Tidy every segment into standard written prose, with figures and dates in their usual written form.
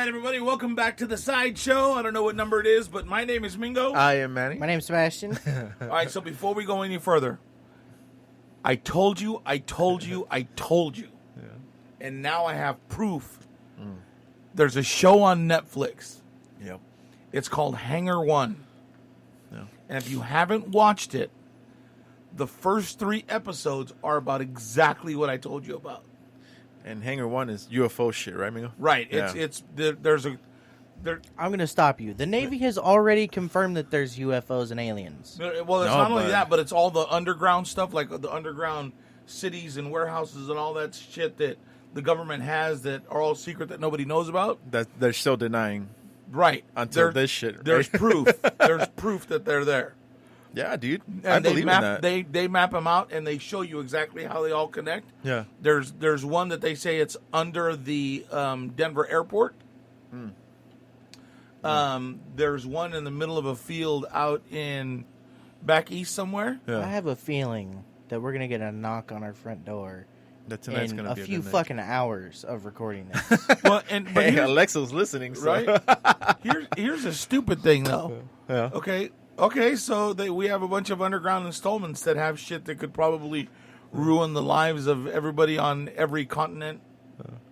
right, everybody, welcome back to the Sideshow. I don't know what number it is, but my name is Mingo. I am Manny. My name's Sebastian. All right, so before we go any further, I told you. Yeah. And now I have proof. There's a show on Netflix. Yep. It's called Hangar One. Yeah. And if you haven't watched it, the first 3 episodes are about exactly what I told you about. And Hangar 1 is UFO shit, right, Mingo? Right. Yeah. I'm going to stop you. The Navy has already confirmed that there's UFOs and aliens. Well, it's not only that, but it's all the underground stuff, like the underground cities and warehouses and all that shit that the government has that are all secret that nobody knows about. That they're still denying. Right. Until this shit. Right? There's proof. There's proof that they're there. Yeah, dude. And I believe in that. They map them out and they show you exactly how they all connect. Yeah. There's one that they say it's under the Denver airport. There's one in the middle of a field out in back east somewhere. Yeah. I have a feeling that we're going to get a knock on our front door That tonight's in gonna a be few good night. fucking hours of recording this. But Hey, here's, Alexa's listening, so. right? Here's a stupid thing though. Yeah. Okay, so we have a bunch of underground installments that have shit that could probably ruin the lives of everybody on every continent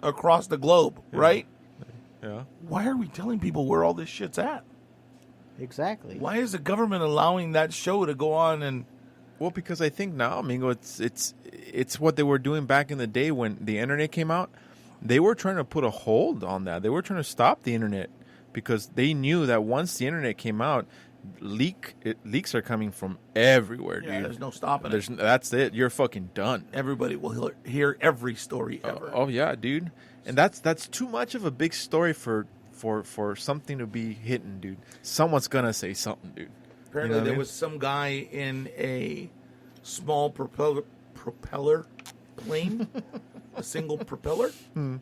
across the globe, right? Yeah. Why are we telling people where all this shit's at? Exactly. Why is the government allowing that show to go on and... Well, because I think now, Mingo, it's what they were doing back in the day when the internet came out. They were trying to put a hold on that. They were trying to stop the internet because they knew that once the internet came out, leaks are coming from everywhere, dude. Yeah, there's no stopping it. That's it. You're fucking done. Everybody will hear every story ever. Oh yeah, dude. And that's too much of a big story for something to be hidden, dude. Someone's gonna say something, dude. Apparently, there was some guy in a small propeller plane, a single propeller. Yeah.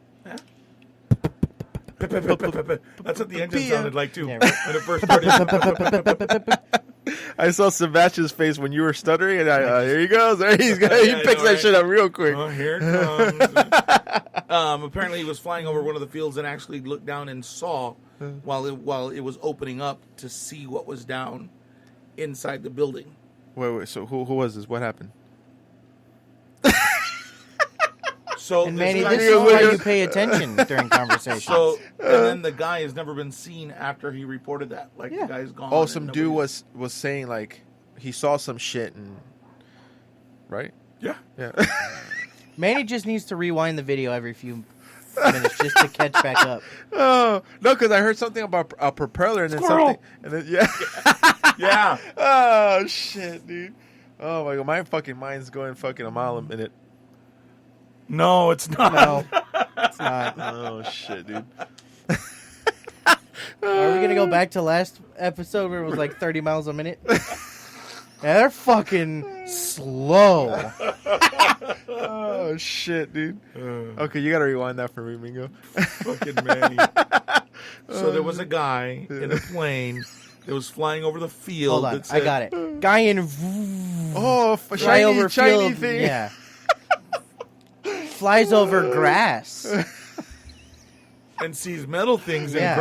That's what the engine sounded like too Yeah, right. when it first started. I saw Sebastian's face when you were stuttering, and here he goes. There he picks that shit up real quick. Oh, here it comes. Apparently, he was flying over one of the fields and actually looked down and saw while it was opening up to see what was down inside the building. Wait. So who was this? What happened? So And Manny, guy- this is why you pay attention during conversations. So and then the guy has never been seen after he reported that. Like the guy's gone. Oh, and some dude nobody's- was saying like he saw some shit and right. Yeah. Manny just needs to rewind the video every few minutes just to catch back up. Oh no, because I heard something about a propeller and then Squirrel! something, and then Yeah. Oh shit, dude. Oh my god, my fucking mind's going fucking a mile a minute. No, it's not. No, it's not. Oh shit, dude. Are we going to go back to last episode where it was like 30 miles a minute? Yeah, they're fucking slow. Oh shit, dude. Okay, you gotta rewind that for me, Mingo. Fucking Manny. So there was a guy in a plane that was flying over the field. Hold on, that said, I got it. Guy in Oh, flyover shiny field, thing. yeah. Flies over grass. And sees metal things Yeah. in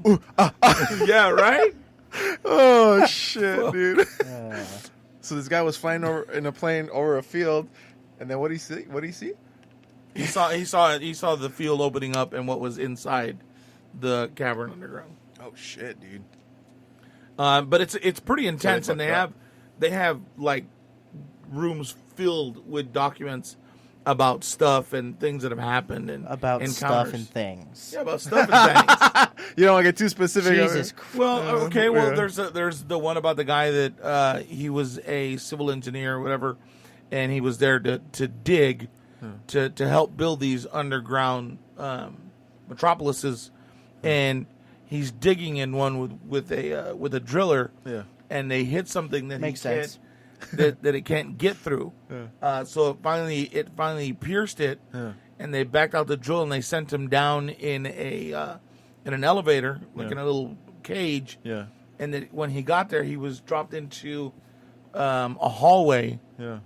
grass. Yeah, right? Oh shit, dude. Uh, So this guy was flying over in a plane over a field, and then what do you see? What do you see? He saw the field opening up and what was inside the cavern underground. Oh shit, dude. But it's pretty intense, and fucked up. they have like rooms filled with documents about stuff and things that have happened and about encounters. stuff and things. Yeah, about stuff and things. You don't want to get too specific. Jesus Christ. Well, okay. Well, Yeah. there's the one about the guy that he was a civil engineer or whatever, and he was there to dig to help build these underground metropolises, and he's digging in one with a driller, Yeah. and they hit something that Makes he can't sense. that it can't get through. So it finally pierced it, and they backed out the drill and they sent him down in an elevator, like in a little cage. Yeah. And that when he got there, he was dropped into a hallway, Yeah.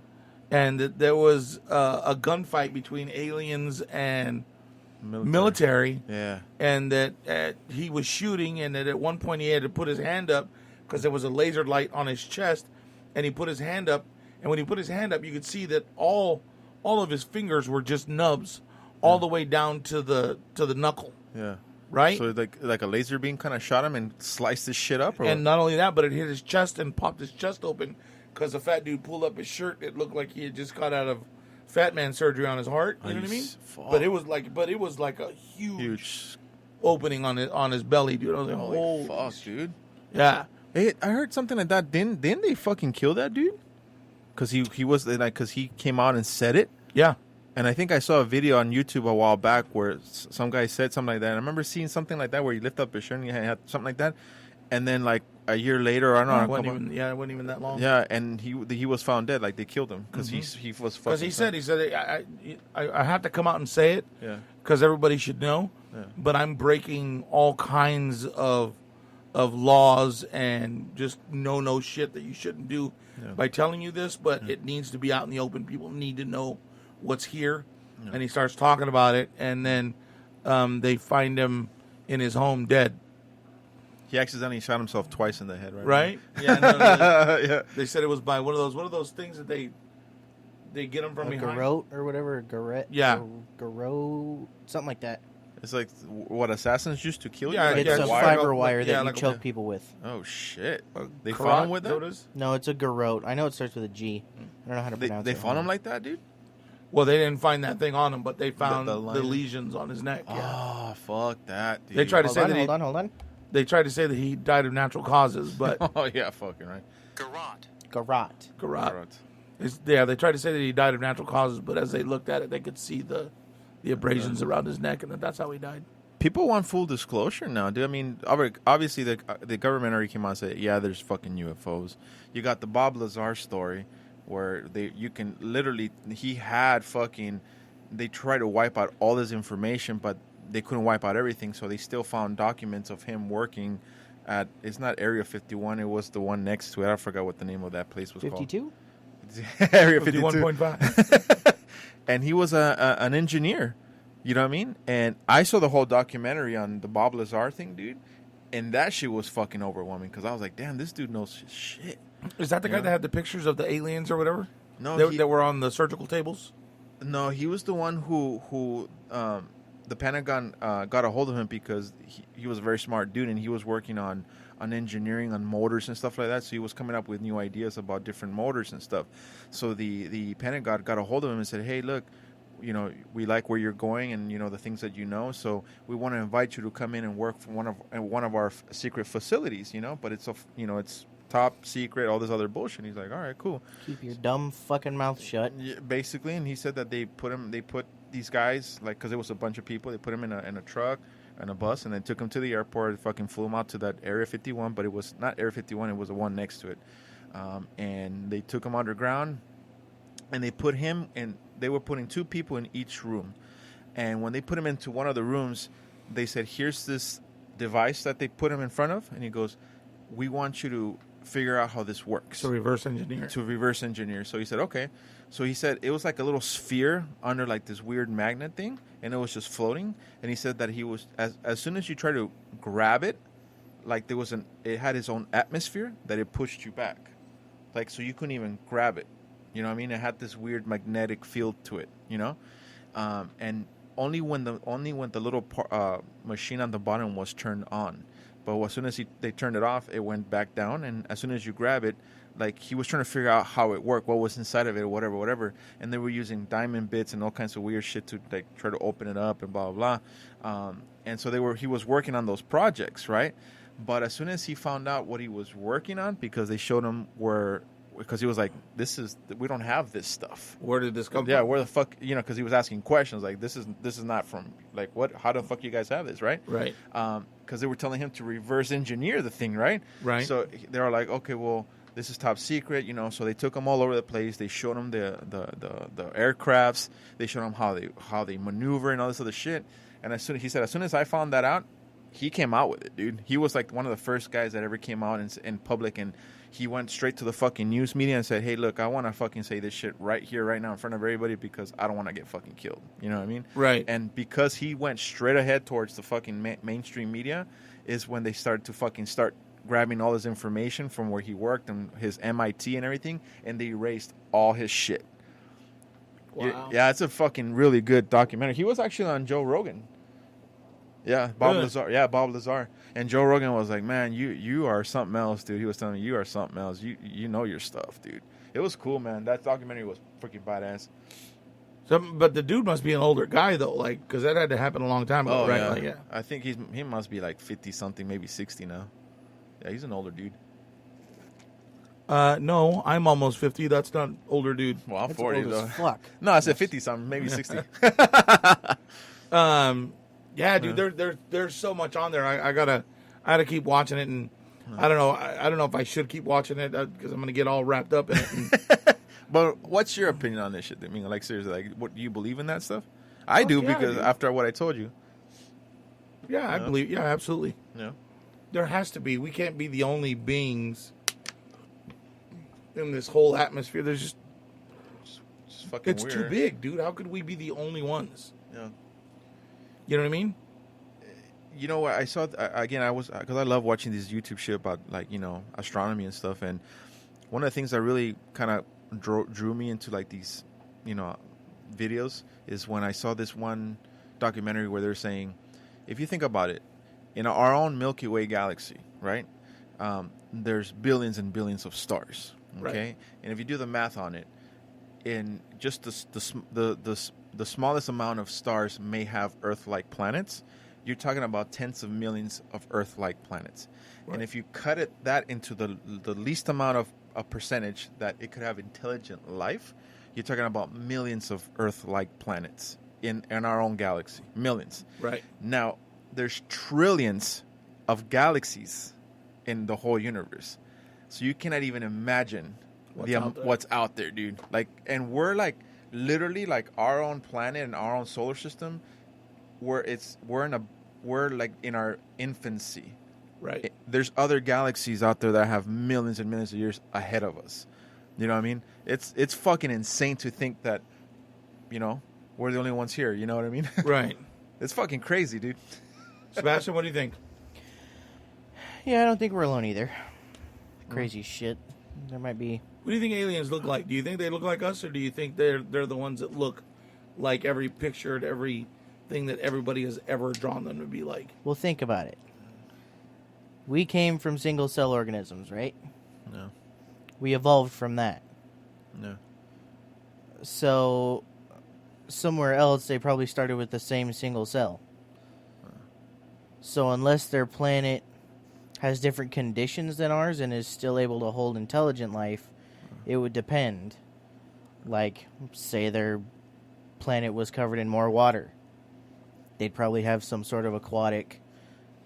and that there was a gunfight between aliens and military. Yeah. And that he was shooting, and that at one point he had to put his hand up because there was a laser light on his chest, and he put his hand up, and when he put his hand up, you could see that all of his fingers were just nubs, all the way down to the knuckle. Yeah. Right? So like a laser beam kind of shot him and sliced his shit up? Or and not only that, but it hit his chest and popped his chest open because the fat dude pulled up his shirt. It looked like he had just got out of fat man surgery on his heart. You know what I mean? Fuck. But it was like a huge opening on his belly, dude. I was like, holy fuck, dude. Yeah. Hey, I heard something like that. Didn't they fucking kill that dude? Because he came out and said it. Yeah. And I think I saw a video on YouTube a while back where some guy said something like that. And I remember seeing something like that where he lifted up his shirt and he had something like that. And then like a year later, I don't know. It wasn't even that long. Yeah, and he was found dead. Like they killed him because he was fucking. Because he said I have to come out and say it. Yeah. Because everybody should know. Yeah. But I'm breaking all kinds of laws and just no shit that you shouldn't do by telling you this. But it needs to be out in the open. People need to know what's here. Yeah. And he starts talking about it, and then they find him in his home dead. He accidentally shot himself twice in the head, right? Right? Yeah. Yeah. They said it was by one of those things that they get him from behind. Garrote or whatever, garrote. Yeah. Garrote, something like that. It's like what assassons used to kill you. Yeah, Like it's a fiber wire that you like choke people with. Oh shit! They Karate, found him with that. No, it's a garrote. I know it starts with a G. I don't know how to pronounce it. They found him like that, dude. Well, they didn't find that thing on him, but they found the lining. lesions on his neck. Yeah. Oh, fuck that, dude. They tried to say that hold on. They tried to say that he died of natural causes, but oh yeah, fucking right. Garrote. They tried to say that he died of natural causes, but as they looked at it, they could see the abrasions around his neck, and that's how he died. People want full disclosure now, dude. I mean, obviously the government already came out and said, yeah, there's fucking UFOs. You got the Bob Lazar story where he had fucking, they tried to wipe out all his information, but they couldn't wipe out everything, so they still found documents of him working at, it's not Area 51, it was the one next to it. I forgot what the name of that place was 52? called. 52? Area 52. 51.5. And he was an engineer. You know what I mean? And I saw the whole documentary on the Bob Lazar thing, dude. And that shit was fucking overwhelming because I was like, damn, this dude knows shit. Is that the guy that had the pictures of the aliens or whatever? No. That were on the surgical tables? No, he was the one who the Pentagon got a hold of him because he was a very smart dude and he was working on engineering, on motors and stuff like that. So he was coming up with new ideas about different motors and stuff. So the Pentagon got a hold of him and said, hey, look, you know, we like where you're going and, you know, the things that you know. So we want to invite you to come in and work for one of our secret facilities, you know, but it's top secret, all this other bullshit. And he's like, all right, cool. Keep your dumb fucking mouth shut. Yeah, basically. And he said that they put these guys, like, because it was a bunch of people, they put them in a truck and a bus and then took them to the airport, fucking flew them out to that Area 51, but it was not Area 51, it was the one next to it. And they took him underground and they put him in. They were putting two people in each room. And when they put him into one of the rooms, they said, here's this device that they put him in front of. And he goes, we want you to figure out how this works. To reverse engineer. So he said, okay. So he said it was like a little sphere under like this weird magnet thing. And it was just floating. And he said that he was, as soon as you try to grab it, like it had its own atmosphere that it pushed you back. Like, so you couldn't even grab it. You know what I mean? It had this weird magnetic field to it, you know? And only when the little machine on the bottom was turned on. But as soon as they turned it off, it went back down. And as soon as you grab it, like he was trying to figure out how it worked, what was inside of it, or whatever. And they were using diamond bits and all kinds of weird shit to like try to open it up and blah, blah, blah. And so he was working on those projects, right? But as soon as he found out what he was working on, because they showed him because he was like, we don't have this stuff. Where did this come from? Yeah, where the fuck, you know, because he was asking questions like, this is not from, like, how the fuck you guys have this, right? Right. Because they were telling him to reverse engineer the thing, right? Right. So they were like, okay, well, this is top secret, you know. So they took him all over the place. They showed him the aircrafts. They showed him how they maneuver and all this other shit. And as soon as I found that out, he came out with it, dude. He was like one of the first guys that ever came out in public, and he went straight to the fucking news media and said, hey, look, I want to fucking say this shit right here, right now in front of everybody because I don't want to get fucking killed. You know what I mean? Right. And because he went straight ahead towards the fucking mainstream media is when they started to fucking start grabbing all this information from where he worked and his MIT and everything, and they erased all his shit. Wow. Yeah, it's a fucking really good documentary. He was actually on Joe Rogan. Yeah, Bob Lazar. Yeah, Bob Lazar. And Joe Rogan was like, man, you are something else, dude. He was telling me, you are something else. You know your stuff, dude. It was cool, man. That documentary was freaking badass. So, but the dude must be an older guy, though, like, because that had to happen a long time ago, right? Yeah. Like, yeah. I think he must be like 50-something, maybe 60 now. Yeah, he's an older dude. No, I'm almost 50. That's not older, dude. Well, I'm That's 40, old though. as fuck. No, I said 50-something, maybe 60. Yeah, dude. There's so much on there. I gotta keep watching it, and I don't know. I don't know if I should keep watching it because I'm gonna get all wrapped up in it. And, But what's your opinion on this shit? I mean, like, seriously, like, what do you believe in that stuff? I do yeah, because dude. after what I told you. yeah, I believe. Yeah, absolutely. Yeah. There has to be. We can't be the only beings in this whole atmosphere. There's just It's fucking it's weird. too big, dude. How could we be the only ones? Yeah. You know what I mean? You know what? I saw, again, because I love watching these YouTube shit about, like, you know, astronomy and stuff. And one of the things that really kind of drew me into, like, these, you know, videos is when I saw this one documentary where they're saying, if you think about it, in our own Milky Way galaxy, right, there's billions and billions of stars, okay? Right. And if you do the math on it, in just the smallest amount of stars may have Earth-like planets, you're talking about tens of millions of Earth-like planets. Right. And if you cut that into the least amount of a percentage that it could have intelligent life, you're talking about millions of Earth-like planets in our own galaxy. Millions. Right. Now, there's trillions of galaxies in the whole universe. So you cannot even imagine what's out there, dude. Like, and we're like literally like our own planet and our own solar system, we're like in our infancy. Right. There's other galaxies out there that have millions and millions of years ahead of us. You know what I mean? It's fucking insane to think that, you know, we're the only ones here. You know what I mean? Right. It's fucking crazy, dude. Sebastian, what do you think? Yeah, I don't think we're alone either. Crazy shit. There might be. What do you think aliens look like? Do you think they look like us, or do you think they're the ones that look like every picture and everything that everybody has ever drawn them to be like? Well, think about it. We came from single cell organisms, right? No. We evolved from that. No. So, somewhere else, they probably started with the same single cell. So, unless their planet has different conditions than ours and is still able to hold intelligent life, it would depend. Like, say their planet was covered in more water. They'd probably have some sort of aquatic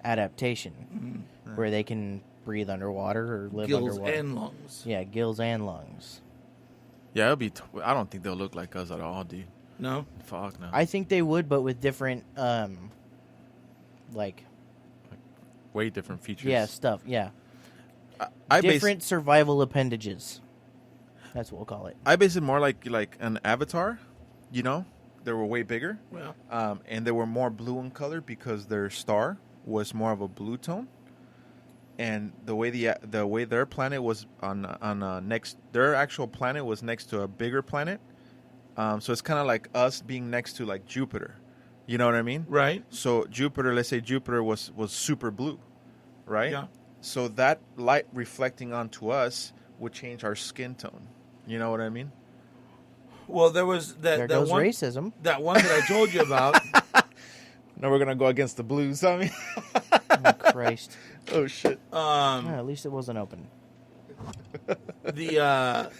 adaptation where they can breathe underwater or live Gills underwater. and lungs. Yeah, gills and lungs. Yeah, it'll be. I don't think they'll look like us at all, dude. No? Fuck no. I think they would, but with different, like, Way different features. yeah, stuff. Yeah, I different survival appendages. That's what we'll call it. I base it more like an Avatar. You know, they were way bigger. Well, And they were more blue in color because their star was more of a blue tone. And the way their planet was their actual planet was next to a bigger planet. So it's kind of like us being next to like Jupiter. You know what I mean? right. So Jupiter, let's say Jupiter was super blue, right? Yeah. So that light reflecting onto us would change our skin tone. You know what I mean? Well, there was There that goes one racism. that one that I told you about. Now we're gonna go against the blues. I mean, Oh, Christ. oh shit. Yeah, at least it wasn't open. The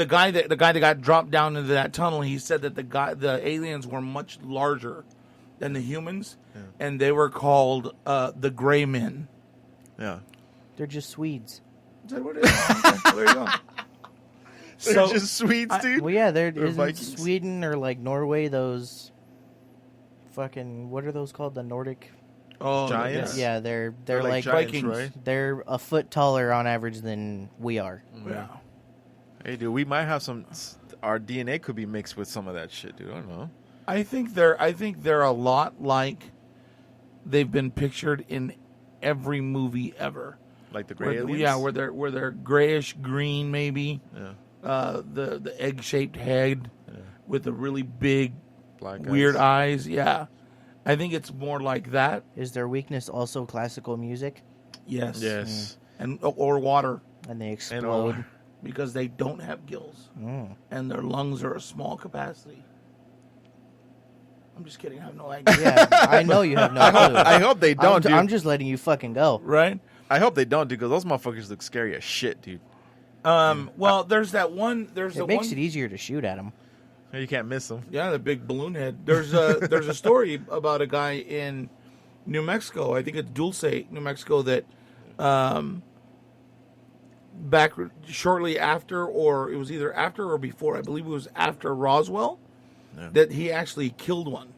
guy that got dropped down into that tunnel, he said that the aliens were much larger than the humans, and they were called the Gray Men. Yeah. They're just Swedes. Is that what it is? Okay, there you go. They're just Swedes, dude. Well, yeah, there They're isn't Vikings. Sweden or like Norway those fucking, what are those called? The Nordic? Oh, Giants? Yeah, they're like giants, Vikings. right? they're a foot taller on average than we are. Yeah. Hey, dude, we might have some. Our DNA could be mixed with some of that shit, dude. I don't know. I think they're a lot like they've been pictured in every movie ever. Like the gray aliens? Yeah, where they're grayish green, maybe. Yeah. The egg shaped head with the really big Black weird eyes. Yeah, I think it's more like that. Is their weakness also classical music? Yes. Yes. And or water, And they And explode. because they don't have gills and their lungs are a small capacity. I'm just kidding. I have no idea. Yeah, I know you have no clue. I hope they don't, dude. I'm just letting you fucking go. Right. I hope they don't, dude, because those motherfuckers look scary as shit, dude. Well, there's that one. There's It the makes one. it easier to shoot at them. You can't miss them. Yeah, the big balloon head. There's a story about a guy in New Mexico. I think it's Dulce, New Mexico, that back shortly after, or it was either after or before. I believe it was after Roswell, that he actually killed one.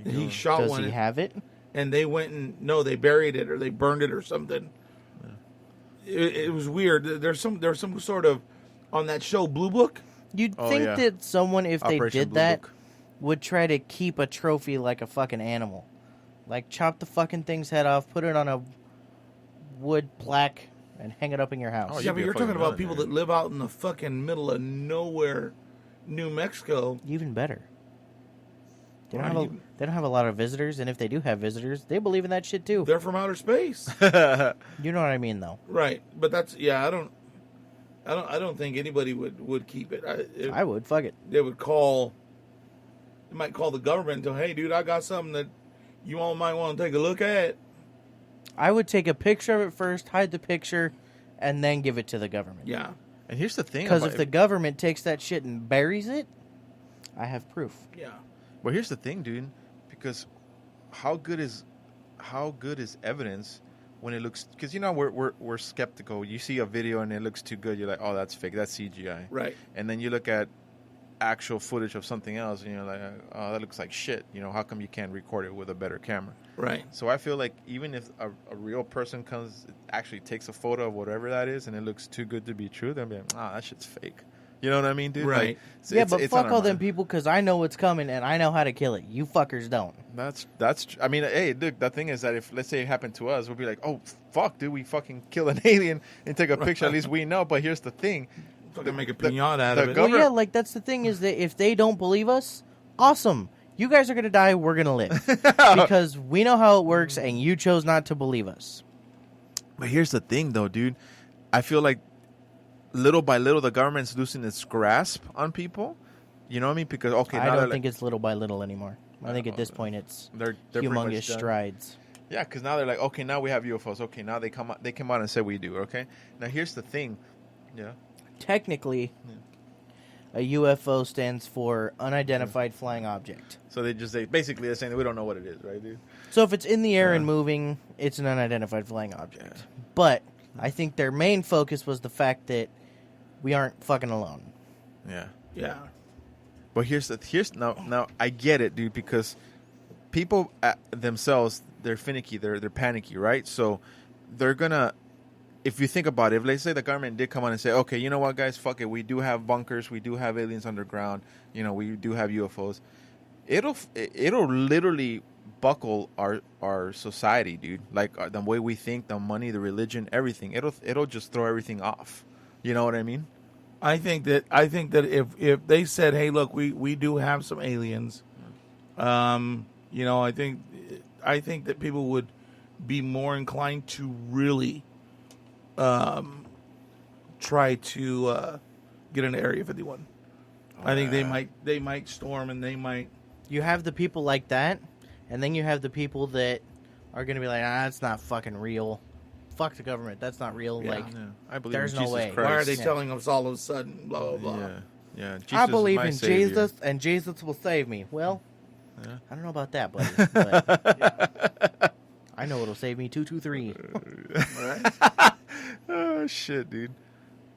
That he shot Does one, he have it? and they went and they buried it or they burned it or something. It was weird. There's some sort of on that show Blue Book. You'd Oh, think yeah. that someone, if they Operation did Blue that, Book. would try to keep a trophy like a fucking animal. Like, chop the fucking thing's head off, put it on a wood plaque, and hang it up in your house. Oh, Yeah, you'd but be a you're talking fucking about people millionaire. that live out in the fucking middle of nowhere, New Mexico. Even better. They Why don't, have a, you- they don't have a lot of visitors, and if they do have visitors, they believe in that shit too. They're from outer space, You know what I mean, though. right? But that's I don't think anybody would keep it. I would. Fuck it. They would call. They might call the government and tell, "Hey, dude, I got something that you all might want to take a look at." I would take a picture of it first, hide the picture, and then give it to the government. Yeah, And here's the thing. Because about if the government takes that shit and buries it, I have proof. yeah. But here's the thing, dude. Because how good is evidence when it looks? Because we're skeptical. You see a video and it looks too good, you're like, oh, that's fake. That's CGI. Right. And then you look at actual footage of something else, and you're like, oh, that looks like shit. How come you can't record it with a better camera? Right. So I feel like even if a real person actually takes a photo of whatever that is, and it looks too good to be true, they'll be like, that shit's fake. You know what I mean, dude? Right. Like, Yeah, but it's on fuck our all them mind. people because I know what's coming and I know how to kill it. You fuckers don't. I mean, hey, look, the thing is that if, let's say it happened to us, we'll be like, oh, fuck, dude, we fucking kill an alien and take a picture. At least we know. But here's the thing. Fucking make a pinata out the of it. gov- Well, yeah, like that's the thing is that if they don't believe us, awesome. You guys are going to die, we're going to live. Because we know how it works and you chose not to believe us. But here's the thing, though, dude. I feel like little by little, the government's losing its grasp on people. You know what I mean? Because, okay, I now don't they're think it's little by little anymore. I think at this point it's they're pretty much humongous done. strides. Yeah, because now they're like, okay, now we have UFOs. Okay, now they came out and said we do. Okay, now here's the thing. Yeah. Technically, a UFO stands for unidentified flying object. So basically they're saying that we don't know what it is, right, dude? So if it's in the air and moving, it's an unidentified flying object. Yeah. But I think their main focus was the fact that we aren't fucking alone. Yeah. Yeah. But here's now I get it, dude, because people themselves, they're finicky, they're panicky, right? So they're gonna, if you think about it, if let's say the government did come on and say, okay, you know what, guys, fuck it, we do have bunkers, we do have aliens underground, we do have UFOs, it'll literally buckle our society, dude. Like the way we think, the money, the religion, everything. It'll just throw everything off. You know what I mean? I think that if they said, "Hey, look, we do have some aliens," I think that people would be more inclined to really try to get into Area 51. I think they might storm and they might. You have the people like that, and then you have the people that are going to be like, that's not fucking real. Fuck the government. That's not real. Yeah. Like, I believe There's in no Jesus way. Christ. Why are they Yeah. telling us all of a sudden? Blah blah blah. Yeah. Jesus I believe is my in savior. Jesus, and Jesus will save me. Well, Yeah. I don't know about that, buddy. But I know it'll save me 223. Oh shit, dude.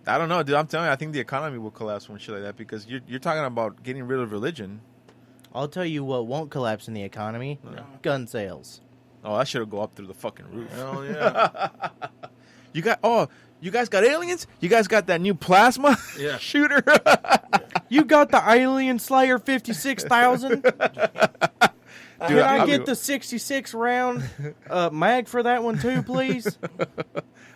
I don't know, dude. I'm telling you, I think the economy will collapse when shit like that because you're talking about getting rid of religion. I'll tell you what won't collapse in the economy: gun sales. Oh, that shit'll go up through the fucking roof. Hell yeah. You guys got aliens? You guys got that new plasma shooter? You got the Alien Slayer 56,000? Can I get the 66 round mag for that one too, please?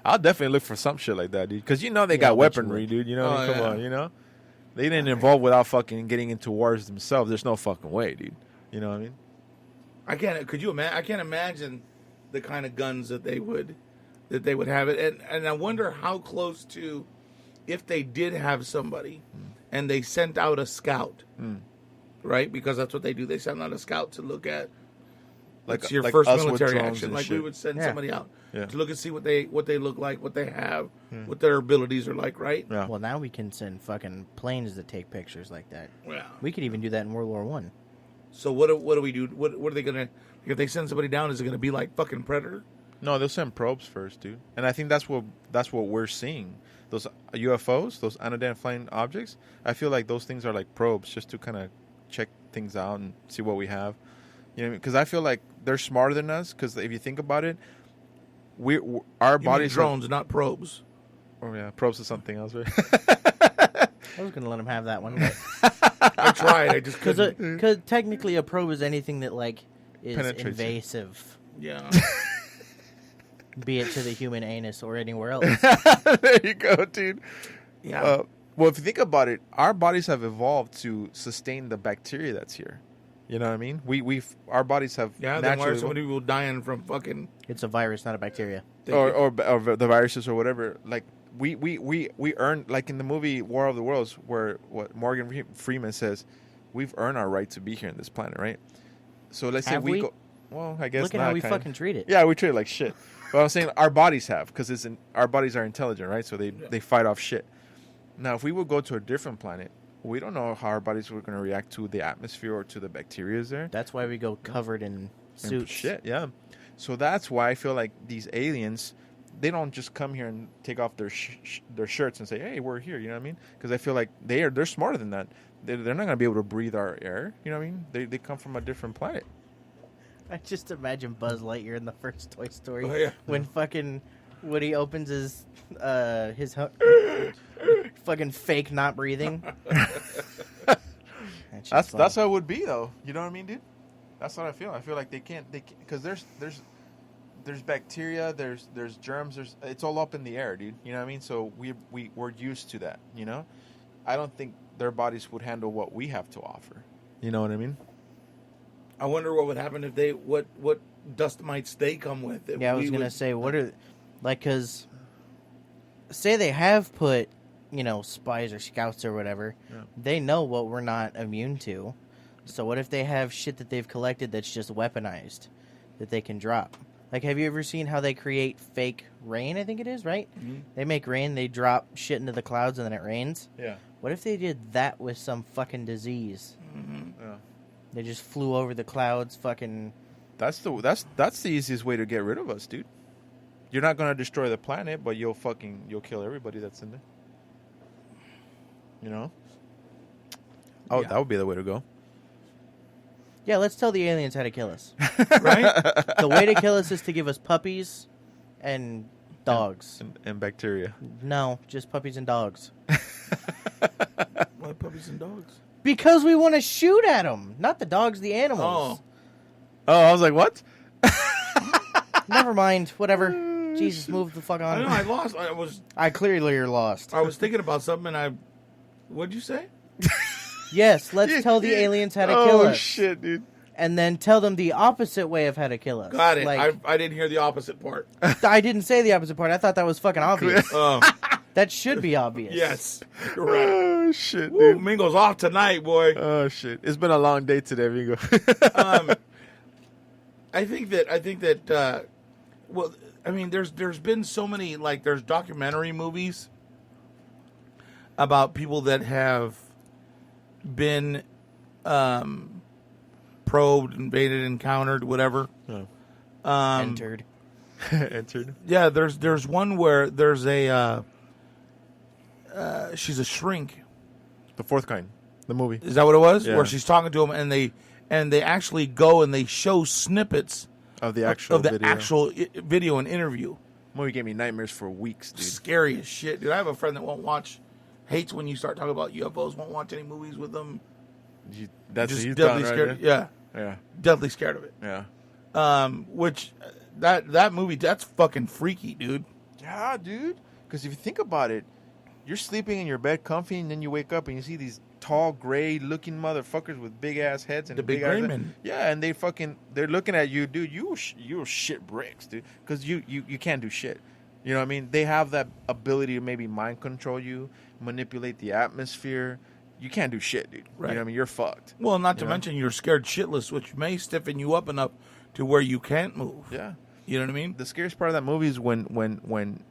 I'll definitely look for some shit like that, dude. Because you know they got weaponry, dude. You know, come on, you know? They didn't involve without fucking getting into wars themselves. There's no fucking way, dude. You know what I mean? Could you imagine? I can't imagine the kind of guns that they would have it, and I wonder how close to, if they did have somebody, and they sent out a scout, right? Because that's what they do. They send out a scout to look at, like your first military action. Like we would send somebody out to look and see what they look like, what they have, what their abilities are like, right? Yeah. Well, now we can send fucking planes that take pictures like that. Yeah. We could even do that in World War One. So what do we do? What are they gonna? If they send somebody down, is it gonna be like fucking Predator? No, they'll send probes first, dude. And I think that's what we're seeing. Those UFOs, those unidentified objects. I feel like those things are like probes, just to kind of check things out and see what we have. You know, because I feel like they're smarter than us. Because if you think about it, our bodies drones, not probes. Oh yeah, probes is something else, right? I was gonna let him have that one. But I tried. I just couldn't. Because technically, a probe is anything that like is penetrates invasive. Yeah. Be it to the human anus or anywhere else. There you go, dude. Yeah. Well, if you think about it, our bodies have evolved to sustain the bacteria that's here. You know what I mean? Our bodies have then why are so many people dying from fucking? It's a virus, not a bacteria. Or the viruses or whatever. Like we earned, like in the movie War of the Worlds, where what Morgan Freeman says, we've earned our right to be here on this planet, right? So let's say we go. Well, I guess look at how we fucking treat it. Yeah, we treat it like shit. But I'm saying our bodies have, because our bodies are intelligent, right? So they fight off shit. Now, if we would go to a different planet, we don't know how our bodies were going to react to the atmosphere or to the bacteria there. That's why we go covered in suits. And shit, yeah. So that's why I feel like these aliens, they don't just come here and take off their shirts and say, "Hey, we're here." You know what I mean? Because I feel like they're smarter than that. They're not going to be able to breathe our air. You know what I mean? They come from a different planet. I just imagine Buzz Lightyear in the first Toy Story when fucking Woody opens his fucking fake not breathing. That's how it would be, though. You know what I mean, dude? That's what I feel. I feel like they can't because there's bacteria, there's germs, it's all up in the air, dude. You know what I mean? So we're used to that. You know, I don't think their bodies would handle what we have to offer. You know what I mean? I wonder what would happen if they what dust mites they come with. Yeah, I was gonna say, what are like, because say they have put, spies or scouts or whatever, they know what we're not immune to. So what if they have shit that they've collected that's just weaponized that they can drop? Like, have you ever seen how they create fake rain? I think it is, right? Mm-hmm. They make rain, they drop shit into the clouds, and then it rains. Yeah. What if they did that with some fucking disease? Mm-hmm. Yeah. They just flew over the clouds, fucking. That's the easiest way to get rid of us, dude. You're not gonna destroy the planet, but you'll kill everybody that's in there. You know? Oh, that would be the way to go. Yeah, let's tell the aliens how to kill us. Right? The way to kill us is to give us puppies and dogs. And bacteria. No, just puppies and dogs. Why puppies and dogs? Because we want to shoot at them, not the dogs, the animals. Oh, I was like, what? Never mind. Whatever. Jesus, move the fuck on. I know, I clearly are lost. I was thinking about something, and what'd you say? Yes, let's tell the aliens how to kill us. Oh, shit, dude. And then tell them the opposite way of how to kill us. Got it. Like, I didn't hear the opposite part. I didn't say the opposite part. I thought that was fucking obvious. That should be obvious. Yes. You're right. Oh, shit, Woo, dude. Mingo's off tonight, boy. Oh, shit. It's been a long day today, Mingo. I think that well, I mean, there's been so many, like, there's documentary movies about people that have been probed, invaded, encountered, whatever. Entered. Entered. Yeah, there's one where there's a she's a shrink. The fourth kind. The movie. Is that what it was? Yeah. Where she's talking to him, and they actually go and they show snippets Of the actual video and interview. Movie gave me nightmares for weeks, dude. Scary as shit, dude. I have a friend that hates when you start talking about UFOs, won't watch any movies with them. That's just he's deadly done, scared. right? Yeah, deadly scared of it. Yeah. Which that movie, that's fucking freaky, dude. Yeah, dude. Because if you think about it, you're sleeping in your bed comfy, and then you wake up and you see these tall, gray-looking motherfuckers with big-ass heads and The big gray men. Yeah, and they're looking at you, dude. You're shit bricks, dude. Because you can't do shit. You know what I mean? They have that ability to maybe mind control you, manipulate the atmosphere. You can't do shit, dude. Right. You know what I mean? You're fucked. Well, not to mention you're scared shitless, which may stiffen you up enough to where you can't move. Yeah. You know what I mean? The scariest part of that movie is when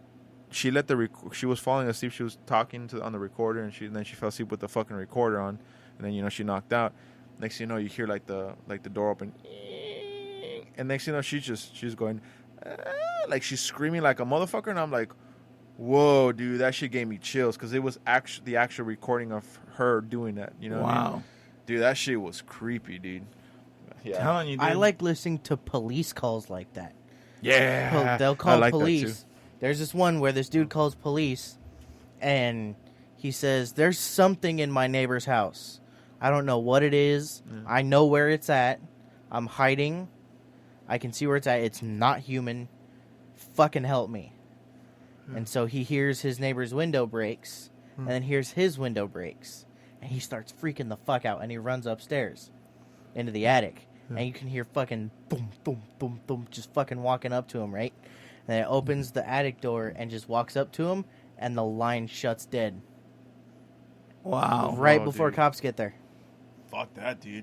she let she was falling asleep. She was talking on the recorder, and then she fell asleep with the fucking recorder on, and then she knocked out. Next thing you know, you hear like the door open, and next thing you know, she's going, like she's screaming like a motherfucker, and I'm like, whoa, dude, that shit gave me chills because it was the actual recording of her doing that. You know? What I mean? Dude, that shit was creepy, dude. Yeah. Telling you, dude. I like listening to police calls like that. Yeah. They'll call like that police. too. There's this one where this dude calls police, and he says, "There's something in my neighbor's house. I don't know what it is. Yeah. I know where it's at. I'm hiding. I can see where it's at. It's not human. Fucking help me." And so he hears his neighbor's window breaks, and then hears his window breaks, and he starts freaking the fuck out, and he runs upstairs into the attic, and you can hear fucking boom, boom, boom, boom, just fucking walking up to him, right? And then it opens the attic door and just walks up to him, and the line shuts dead. Wow. Right Oh, before dude. cops get there. Fuck that, dude.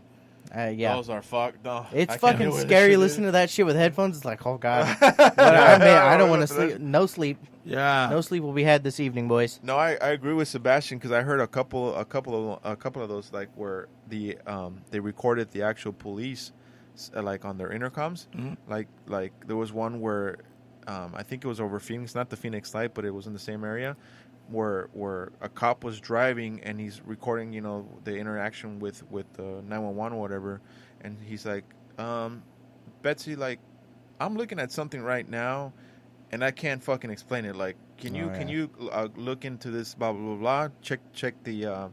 Yeah. Those are fucked. No, It's I can't fucking deal with this scary shit, listening to that shit with headphones. It's like, oh god. Yeah. I don't want to sleep. No sleep. Yeah. No sleep will be had this evening, boys. No, I agree with Sebastian because I heard a couple of those like where they recorded the actual police like on their intercoms. Mhm. Like there was one where I think it was over Phoenix, not the Phoenix Light, but it was in the same area where a cop was driving and he's recording, the interaction with 911 or whatever, and he's like, Betsy, like, I'm looking at something right now, and I can't fucking explain it. Like, can you look into this? Blah blah blah blah. Check the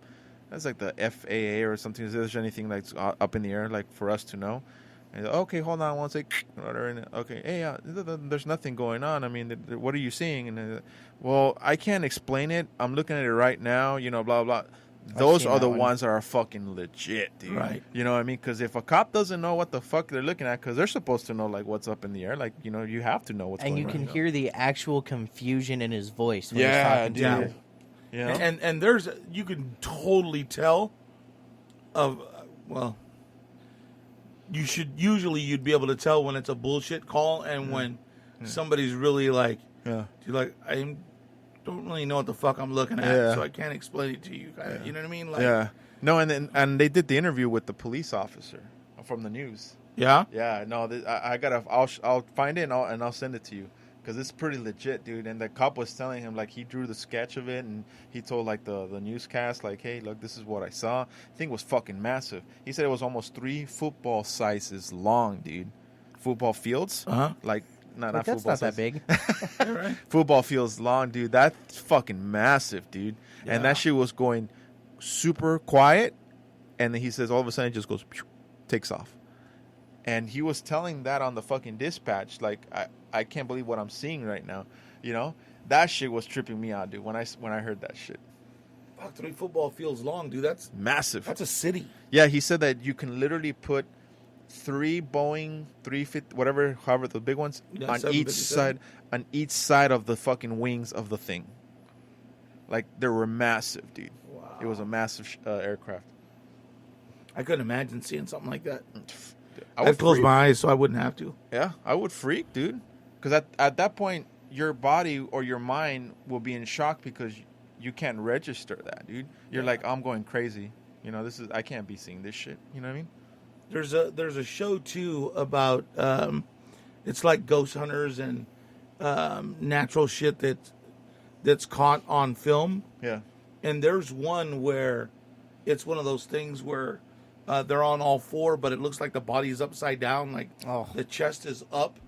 that's like the FAA or something. Is there anything like up in the air like for us to know? And okay, hold on one sec. Okay, hey, there's nothing going on. I mean, what are you seeing? And well, I can't explain it. I'm looking at it right now. Blah blah. Those are the ones that are fucking legit, dude. Right. You know what I mean? Because if a cop doesn't know what the fuck they're looking at, because they're supposed to know like what's up in the air, like you have to know what's going on. And you can hear the actual confusion in his voice when Yeah, he's talking to dude. you. You know? And there's, you can totally tell you'd be able to tell when it's a bullshit call and when somebody's really like, Yeah. you're like, I don't really know what the fuck I'm looking at, Yeah. so I can't explain it to you. You know what I mean? Like, Yeah. No, and they did the interview with the police officer from the news. Yeah? Yeah. No, I'll find it and I'll send it to you because it's pretty legit, dude. And the cop was telling him like he drew the sketch of it and he told like the newscast like, hey, look, this is what I saw. The thing was fucking massive. He said it was almost 3 football sizes long, dude. Football fields, like. Not That's football not that size. big. Right. Football feels long, dude. That's fucking massive, dude. Yeah. And that shit was going super quiet, and then he says all of a sudden it just goes, takes off. And he was telling that on the fucking dispatch, like I can't believe what I'm seeing right now. That shit was tripping me out, dude. When I heard that shit, Fuck, 3 football fields long, dude. That's massive. a city. Yeah, he said that you can literally put 3 Boeing 350, whatever, however the big ones, Yeah, on each 757. on each side of the fucking wings of the thing. Like they were massive, dude. Wow. It was a massive aircraft. I couldn't imagine seeing something like that. I would I'd close freak. my eyes so I wouldn't have to. Yeah, I would freak, dude. Because at that point, your body or your mind will be in shock because you can't register that, dude. You're like, I'm going crazy. I can't be seeing this shit. You know what I mean? There's a show too about it's like ghost hunters and natural shit that's caught on film. Yeah. And there's one where it's one of those things where they're on all four, but it looks like the body is upside down, like the chest is up,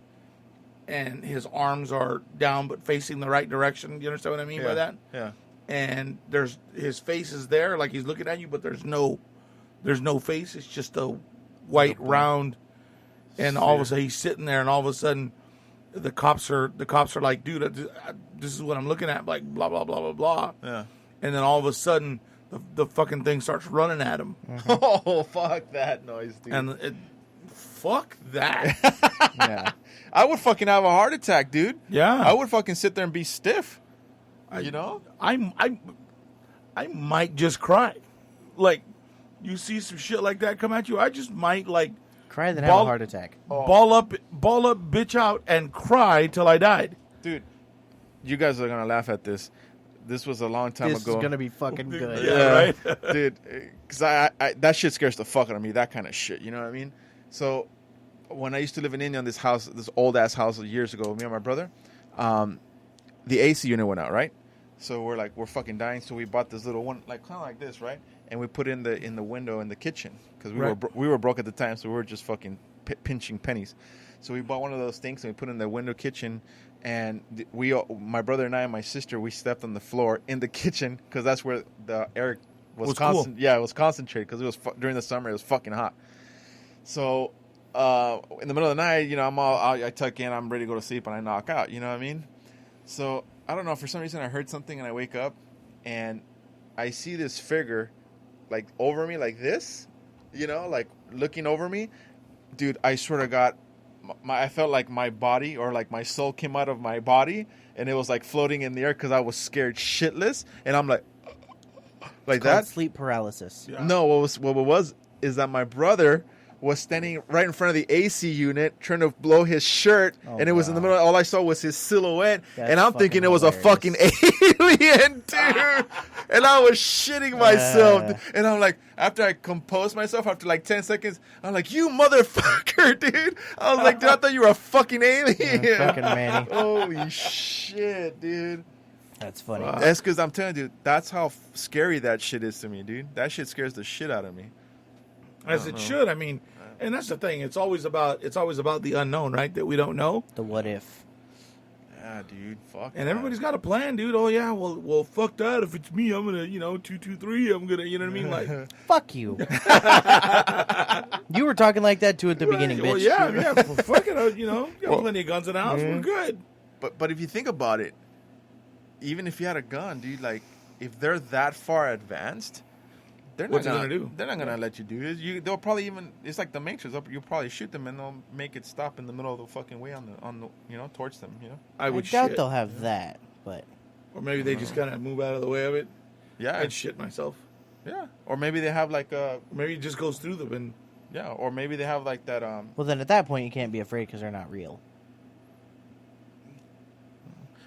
and his arms are down but facing the right direction. You understand what I mean by that? Yeah. And his face is there, like he's looking at you, but there's no face. It's just a white round, and all of a sudden he's sitting there, and all of a sudden the cops are like, dude, this is what I'm looking at, like blah blah blah blah blah. Yeah. And then all of a sudden the fucking thing starts running at him. Oh, fuck that noise, dude. And fuck that. Yeah. I would fucking have a heart attack, dude. Yeah. I would fucking sit there and be stiff. I might just cry. Like, you see some shit like that come at you, I just might like Cry then have a heart attack. ball up, bitch out, and cry till I died. Dude, you guys are gonna laugh at this. This was a long time This ago. is gonna be fucking good. Yeah, right? Dude, because I that shit scares the fuck out of me, that kind of shit, you know what I mean? So, when I used to live in India in this house, this old-ass house years ago, me and my brother, the AC unit went out, right? So we're fucking dying, so we bought this little one, like kind of like this, right? And we put it in the window in the kitchen, because we were broke at the time, so we were just fucking pinching pennies. So we bought one of those things, and we put it in the window kitchen, and my brother and I and my sister, we slept on the floor in the kitchen, because that's where the air was constant. Cool. Yeah, it was concentrated, because it was during the summer, it was fucking hot. So in the middle of the night, you know, I tuck in, I'm ready to go to sleep, and I knock out, you know what I mean? So I don't know, for some reason I heard something, and I wake up, and I see this figure, like, over me, like this, you know, like, looking over me. Dude, I swear to God, I felt like my body, or like my soul came out of my body, and it was like floating in the air, because I was scared shitless, and I'm like It's that. called sleep paralysis. Yeah. No, what was is that my brother was standing right in front of the AC unit trying to blow his shirt, and it was in the middle. All I saw was his silhouette, and I'm thinking it was hilarious. a fucking alien, dude. And I was shitting myself. And I'm like, after I composed myself, after like 10 seconds, I'm like, you motherfucker, dude. I was like, dude, I thought you were a fucking alien. Fucking Manny. Holy shit, dude. That's funny. That's because I'm telling you, dude, that's how scary that shit is to me, dude. That shit scares the shit out of me. As it should. I mean, and that's the thing. It's always about the unknown, right? That we don't know. The what if. Yeah, dude. Fuck. And everybody's got a plan, dude. Oh yeah, well, fuck that. If it's me, I'm gonna, 223. I'm gonna, you know what I mean? Like, Fuck you. You were talking like that too at the beginning, bitch. well, yeah. Well, fuck it, got plenty of guns in the house. We're good. But if you think about it, even if you had a gun, dude, like, if they're that far advanced, What's it gonna do? They're not gonna let you do it. They'll probably even. It's like the Matrix. You'll probably shoot them and they'll make it stop in the middle of the fucking way on the towards them. You know. I would doubt shit. they'll have that, but Or maybe they just kind of move out of the way of it. Yeah. I'd shit myself. Yeah. Or maybe they have like a. Maybe it just goes through them and. Yeah. Or maybe they have like that. well, then at that point you can't be afraid because they're not real.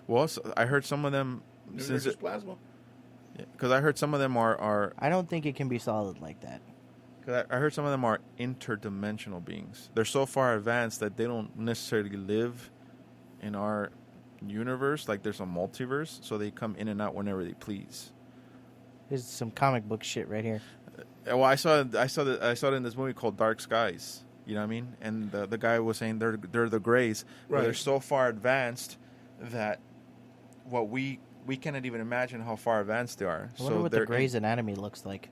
Well, I heard some of them. Maybe they're just plasma. Because I heard some of them are. I don't think it can be solid like that. Because I heard some of them are interdimensional beings. They're so far advanced that they don't necessarily live in our universe. Like there's a multiverse, so they come in and out whenever they please. There's some comic book shit right here. Well, I saw it in this movie called Dark Skies. You know what I mean? And the guy was saying they're the Greys, where they're so far advanced that what we cannot even imagine how far advanced they are. I wonder what the Grey's Anatomy looks like.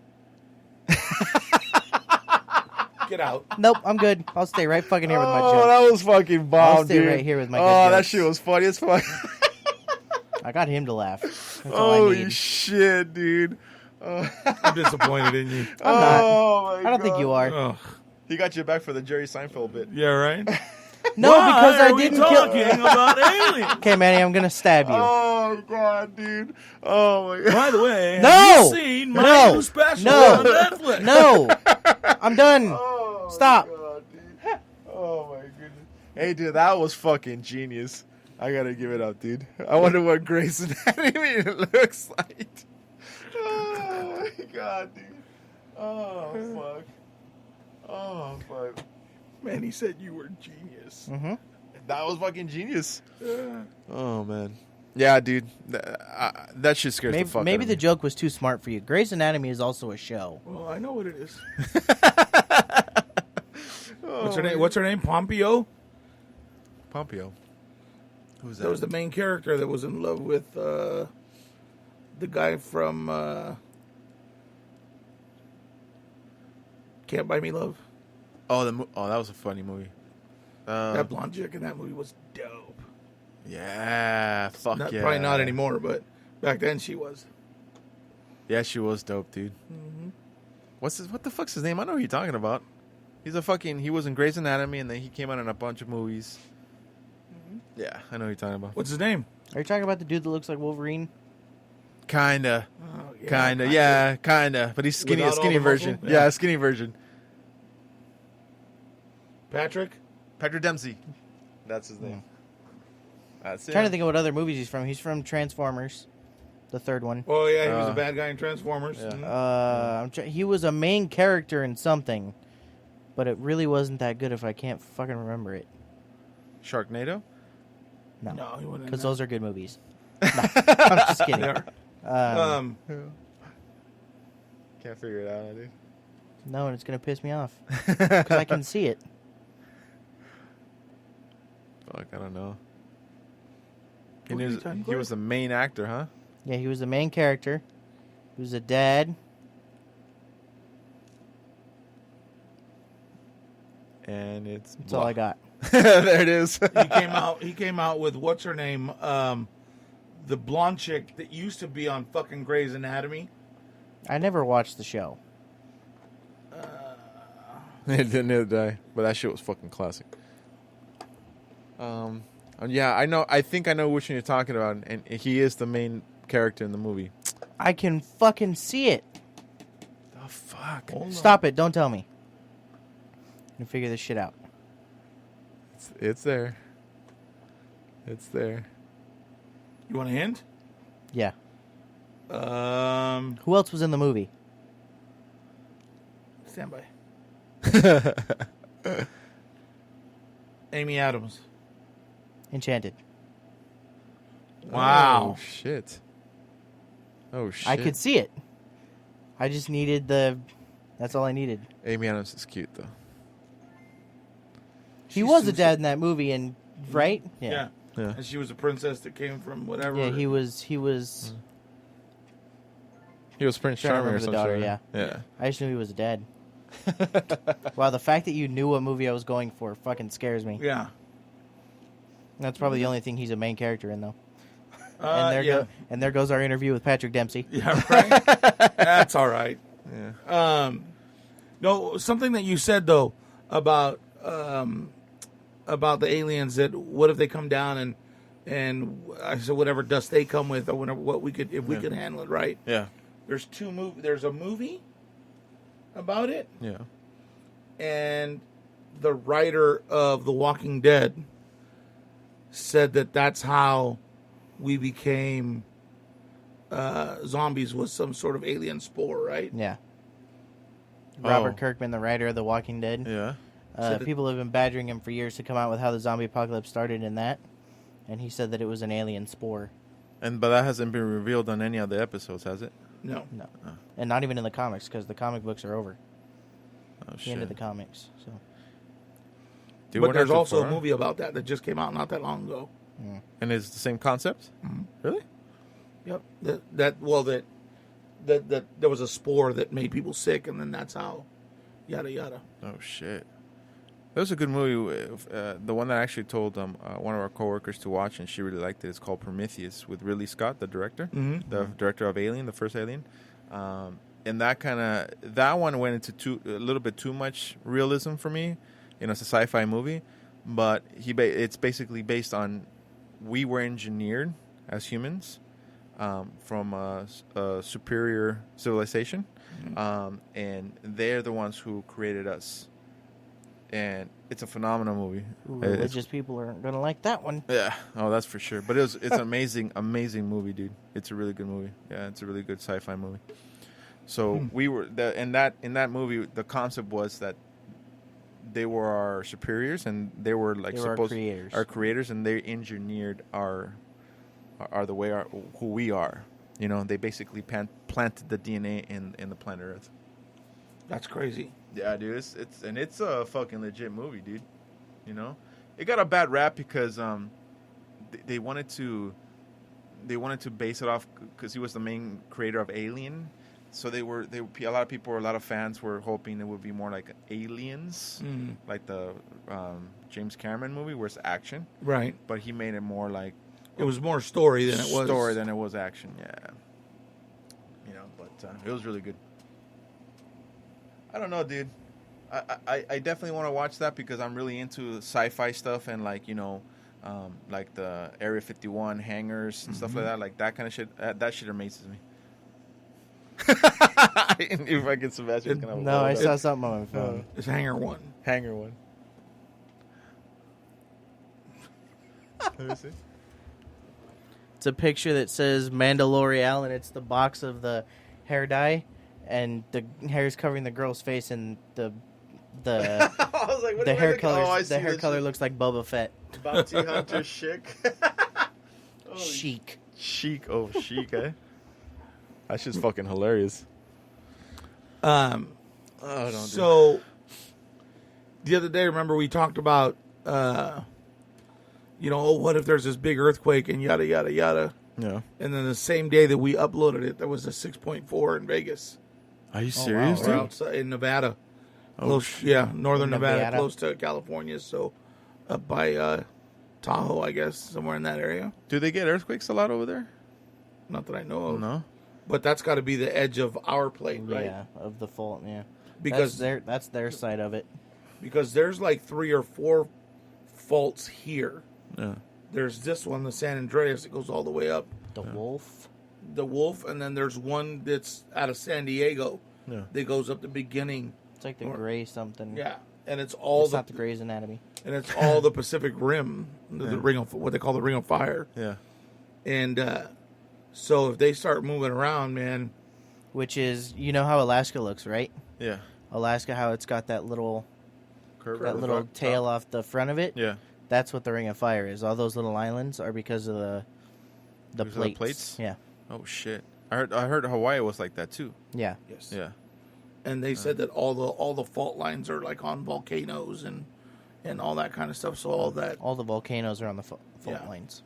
Get out. Nope, I'm good. I'll stay right fucking here with my joke. Oh, that was fucking bomb, I'll stay dude. right here with my good Oh, that jokes. shit was funny as fuck. I got him to laugh. That's all I Holy need. shit, dude. I'm disappointed in you. I'm not. Oh, my I don't think you are. Ugh. He got you back for the Jerry Seinfeld bit. Yeah, right. No, because I didn't talking kill. about aliens. Okay, Manny, I'm gonna stab you. Oh, God, dude. Oh, my God. By the way, No! have you seen my No! new special No! on Netflix? No, I'm done. Oh, Stop. God, dude. Oh, my goodness. Hey, dude, that was fucking genius. I gotta give it up, dude. I wonder what Grey's Anatomy looks like. Oh, my God, dude. Oh, fuck. Oh, fuck. Man, he said you were genius. Mm-hmm. That was fucking genius. Oh, man. Yeah, dude. That shit scares the fuck Maybe out the of me. joke was too smart for you. Grey's Anatomy is also a show. Well, I know what it is. Oh, What's her name? What's her name? Pompeo. Pompeo. Who's that? That was the main character that was in love with the guy from Can't Buy Me Love. Oh, that was a funny movie. That blonde chick in that movie was dope. Yeah, fuck yeah. Probably not anymore, but back then she was. Yeah, she was dope, dude. Mm-hmm. What the fuck's his name? I know who you're talking about. He was in Grey's Anatomy, and then he came out in a bunch of movies. Mm-hmm. Yeah, I know who you're talking about. What's his name? Are you talking about the dude that looks like Wolverine? Kinda. Oh, Kinda. But he's skinny, a Without all skinny the version. muscle? Yeah, Yeah. a skinny version. Patrick? Patrick Dempsey. That's his name. That's it. Trying to think of what other movies he's from. He's from Transformers, the third one. Oh, yeah, he was a bad guy in Transformers. Yeah. Mhm. He was a main character in something, but it really wasn't that good if I can't fucking remember it. Sharknado? No, No, he wasn't. because those are good movies. No, I'm just kidding. They are. Can't figure it out, dude. No, and it's gonna piss me off because I can see it. Fuck, I don't know. What are you talking He was about? the main actor, huh? Yeah, he was the main character. He was a dad. And it's That's all I got. There it is. He came out with what's her name? The blonde chick that used to be on fucking Grey's Anatomy. I never watched the show. It didn't die, but that shit was fucking classic. Yeah, I know. I think I know which one you're talking about, and he is the main character in the movie. I can fucking see it. The fuck? Hold on. Stop it! Don't tell me. I'm gonna figure this shit out. It's there. It's there. You want a hint? Yeah. Stand Who else was in the movie? by. Amy Adams. Enchanted. Wow. Oh shit. Oh shit. I could see it. I just needed the. That's all I needed. Amy Adams is cute though. He was a dad in that movie, and right? Yeah. Yeah. And she was a princess that came from whatever. Yeah, he was. He was. He was Prince Trying to Charming or remember the something. daughter, Yeah. I just knew he was a dad. Wow, the fact that you knew what movie I was going for fucking scares me. Yeah. That's probably the only thing he's a main character in, though. And there goes our interview with Patrick Dempsey. Yeah, right. That's all right. Yeah. No, something that you said though about the aliens. That what if they come down and I said whatever dust they come with or whatever, what we could if we could handle it, right? Yeah. There's There's a movie about it, Yeah. and the writer of The Walking Dead said that that's how we became zombies, was some sort of alien spore, right? Yeah. Robert Oh. Kirkman, the writer of The Walking Dead. Yeah. People have been badgering him for years to come out with how the zombie apocalypse started in that. And he said that it was an alien spore. But that hasn't been revealed on any of the episodes, has it? No. No. And not even in the comics, because the comic books are over. Oh The shit. end of the comics. So. Dude, But we're there's not too also far. a movie about that just came out not that long ago. And it's the same concept? Mhm. Really? Yep. That there was a spore that made people sick, and then that's how, yada yada. Oh shit. That was a good movie. The one that I actually told one of our coworkers to watch, and she really liked it. It's called Prometheus with Ridley Scott, the director, the director of Alien, the first Alien. And that one went into a little bit too much realism for me. It's a sci-fi movie, but it's basically based on we were engineered as humans from a superior civilization, and they're the ones who created us. And it's a phenomenal movie. Ooh, religious people aren't going to like that one. Yeah, oh, that's for sure. But it's an amazing movie, dude. It's a really good movie. Yeah, it's a really good sci-fi movie. So we were in that movie. The concept was that they were our superiors, and they were like They were supposed our creators. our creators, and they engineered our are the way who we are. You know, they basically planted the DNA in the planet Earth. That's crazy. Yeah, dude, it's a fucking legit movie, dude. You know, it got a bad rap because they wanted to base it off because he was the main creator of Alien. So a lot of people, a lot of fans were hoping it would be more like Aliens, like the James Cameron movie, where it's action. Right. But he made it more like it was more story than it was action. Yeah. You know, but it was really good. I don't know, dude. I definitely want to watch that because I'm really into sci-fi stuff and like, you know, like the Area 51 hangars and stuff like that. Like that kind of shit. That shit amazes me. If I get Sebastian's gonna. No, I saw something on my phone. It's Hangar 1. Hangar 1. Let me see. It's a picture that says Mandalorian, and it's the box of the hair dye, and the hair is covering the girl's face, and the I was like, what the am I hair looking- color oh, I the see hair this color shit. looks like Boba Fett. Bounty Hunter chic. Holy Chic. Chic. Oh, chic, eh? That's just fucking hilarious. The other day, remember we talked about, what if there's this big earthquake and yada, yada, yada. Yeah. And then the same day that we uploaded it, there was a 6.4 in Vegas. Are you serious, Or outside in Nevada. Northern Nevada, close to California. So up by Tahoe, I guess, somewhere in that area. Do they get earthquakes a lot over there? Not that I know of. No. But that's got to be the edge of our plate, right? Yeah, of the fault. Yeah, Because that's their side of it. Because there's like 3 or 4 faults here. Yeah. There's this one, the San Andreas, that goes all the way up. The Wolf. The Wolf, and then there's one that's out of San Diego. Yeah. That goes up the beginning. It's like the Gray something. Yeah, and it's all It's not the Gray's Anatomy. and it's all the Pacific Rim, the ring of what they call the Ring of Fire. Yeah. And so if they start moving around, man, Which is, you know how Alaska looks, right? Yeah. Alaska, how it's got that little Curve. tail off the front of it. Yeah. That's what the Ring of Fire is. All those little islands are because of the Because of the plates. plates? Yeah. Oh shit. I heard Hawaii was like that too. Yeah. yes, Yeah. And they said that all the fault lines are like on volcanoes and all that kind of stuff. So all that, All the volcanoes are on the fault Yeah. lines.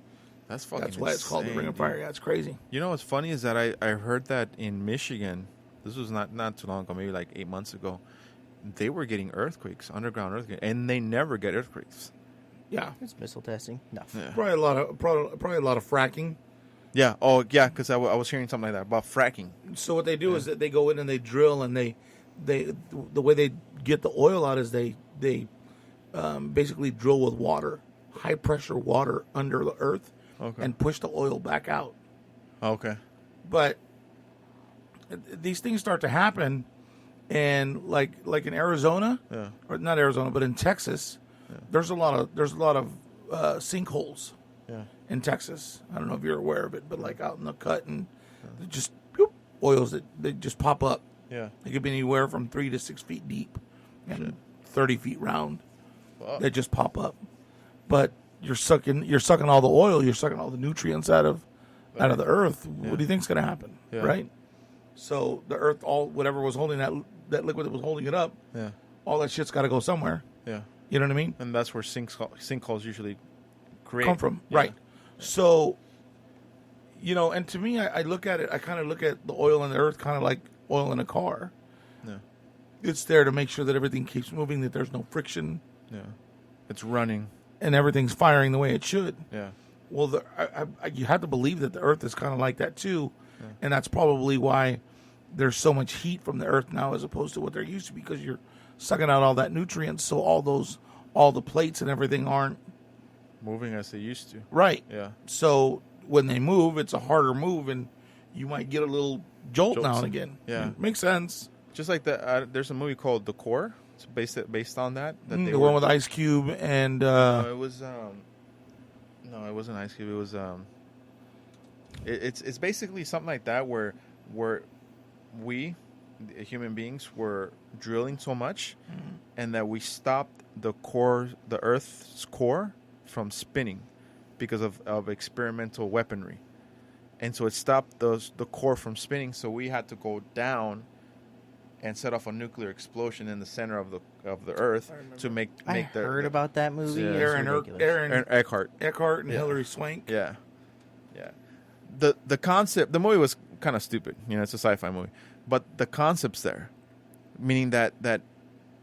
That's fucking that's why it's called the Ring of Fire. Yeah, it's crazy. You know what's funny is that I heard that in Michigan, this was not too long ago, maybe like 8 months ago, they were getting earthquakes, underground earthquakes, and they never get earthquakes. Yeah, It's missile testing. No. Yeah. probably a lot of fracking. Yeah. Oh, yeah. Because I was hearing something like that about fracking. So what they do is that they go in and they drill, and they the way they get the oil out is they basically drill with water, high pressure water under the earth, Okay. and push the oil back out. Okay. But these things start to happen, and like in Arizona, Yeah. or not Arizona, but in Texas, there's a lot of sinkholes Yeah. in Texas. I don't know if you're aware of it, but like out in the cut, and just oils that they just pop up. Yeah. It could be anywhere from 3 to 6 feet deep and 30 feet round. Fuck. They just pop up. But you're sucking all the oil, you're sucking all the nutrients out of the earth. Yeah. What do you think's going to happen? Yeah. Right? So the earth, whatever was holding that liquid that was holding it up, Yeah. all that shit's got to go somewhere. Yeah. You know what I mean? And that's where sinkholes usually create. Come from. Yeah. Right. So, and to me, I look at it, I kind of look at the oil in the earth kind of like oil in a car. Yeah. It's there to make sure that everything keeps moving, that there's no friction, Yeah. It's running. and everything's firing the way it should. Yeah. Well, you have to believe that the earth is kind of like that too, and that's probably why there's so much heat from the earth now as opposed to what there used to be, because you're sucking out all that nutrients, so all the plates and everything aren't Moving as they used to. right. Yeah. So when they move, it's a harder move, and you might get a little jolt now Jolts. and again. Yeah. Makes sense. Just like there's a movie called The Core. It's based on that. The one with Ice Cube and No, it was no, it wasn't Ice Cube. It was it's basically something like that where we, the human beings, were drilling so much, and that we stopped the Earth's core from spinning because of experimental weaponry. and so it stopped the core from spinning. So we had to go down and set off a nuclear explosion in the center of the Earth to make I heard about that movie. Yeah. It's Aaron Eckhart. and Yeah. Hilary Swank. Yeah. The concept, the movie was kind of stupid. It's a sci-fi movie, but the concept's there, meaning that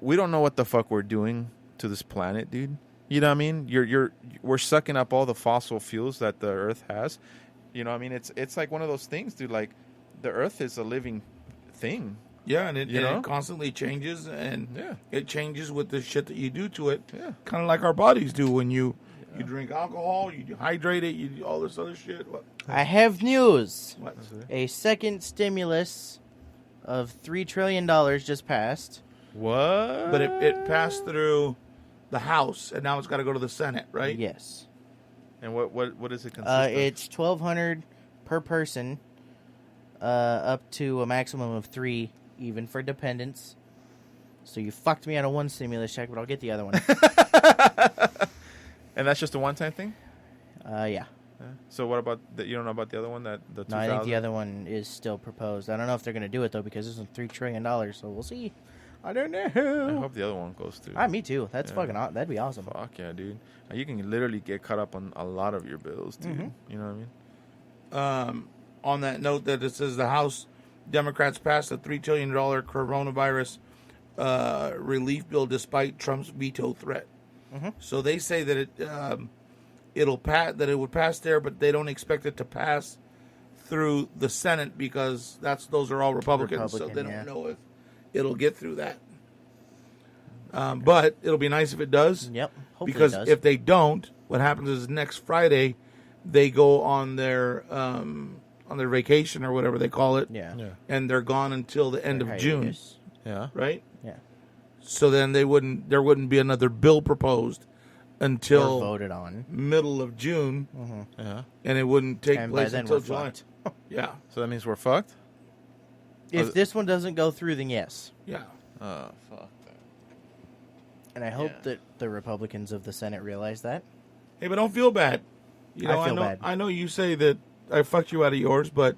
we don't know what the fuck we're doing to this planet, dude. You know what I mean? We're sucking up all the fossil fuels that the Earth has. You know what I mean? It's like one of those things, dude. Like the Earth is a living thing. Yeah, and it constantly changes, and it changes with the shit that you do to it. Yeah. Kind of like our bodies do when you drink alcohol, you dehydrate it, you do all this other shit. What? I have news. What? A second stimulus of $3 trillion just passed. What? But it passed through the House, and now it's got to go to the Senate, right? Yes. And what does it consist of? It's $1,200 per person, up to a maximum of 3, even for dependents. So you fucked me out of one stimulus check, but I'll get the other one. And that's just a one-time thing? Yeah. So what about you don't know about the other one, the 2000? No, I think the other one is still proposed. I don't know if they're going to do it, though, because this is $3 trillion, so we'll see. I don't know. I hope the other one goes through. Me too. That's fucking awesome. That'd be awesome. Fuck yeah, dude. You can literally get caught up on a lot of your bills, dude. Mm-hmm. You know what I mean? On that note, that it says the House Democrats passed a $3 trillion coronavirus relief bill despite Trump's veto threat. Mm-hmm. So they say that it would pass there, but they don't expect it to pass through the Senate because those are all Republicans, so they don't know if it'll get through that. But it'll be nice if it does. Yep. Hopefully because it does. if they don't, what happens is next Friday they go on their vacation or whatever they call it. Yeah. And they're gone until the end of June. Yeah. Right? Yeah. So then there wouldn't be another bill proposed until or voted on middle of June. Mm-hmm. Yeah. And it wouldn't take and place by then until we're July. fucked. Yeah. So that means we're fucked? If this one doesn't go through, then yes. Yeah. Oh, fuck that. And I hope that the Republicans of the Senate realize that. Hey, but don't feel bad. I feel bad. I know you say that I fucked you out of yours, but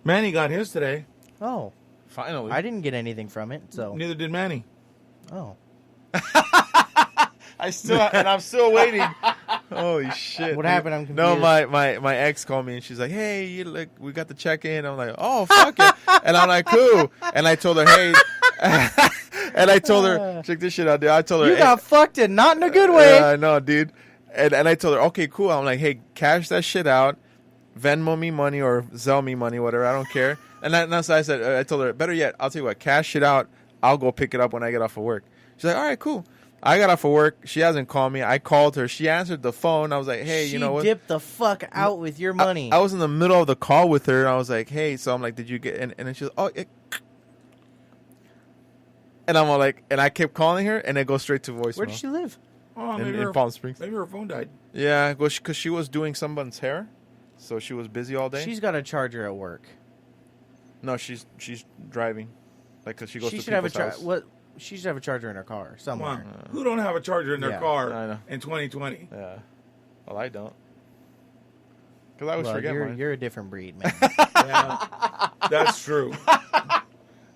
Manny got his today. Oh. Finally. I didn't get anything from it, so. Neither did Manny. Oh. I'm still waiting. Holy shit. What happened? I'm confused. No, my ex called me and she's like, hey, we got the check in. I'm like, oh, fuck it. And I'm like, cool. And I told her, hey. And I told her, check this shit out, dude. I told her, you got fucked and not in a good way. Yeah, I know, dude. And I told her, okay, cool. I'm like, hey, cash that shit out. Venmo me money or Zelle me money, whatever. I don't care. And that's what I said. I told her, better yet, I'll tell you what, cash it out. I'll go pick it up when I get off of work. She's like, all right, cool. I got off of work. She hasn't called me. I called her. She answered the phone. I was like, hey, you know what? She dipped the fuck out with your money. I was in the middle of the call with her, and I was like, hey. So I'm like, did you get... And then she was, oh, and I'm all like... And I kept calling her, and it goes straight to voicemail. Where does she live? Oh, In Palm Springs. Maybe her phone died. Yeah, because she was doing someone's hair, so she was busy all day. She's got a charger at work. No, she's driving. Like, because she goes to should have a people's house. What? She should have a charger in her car somewhere. Who don't have a charger in their car I know. in 2020? Yeah. Well, I don't. Because I always Well, forget mine. you're a different breed, man. Yeah, that's true.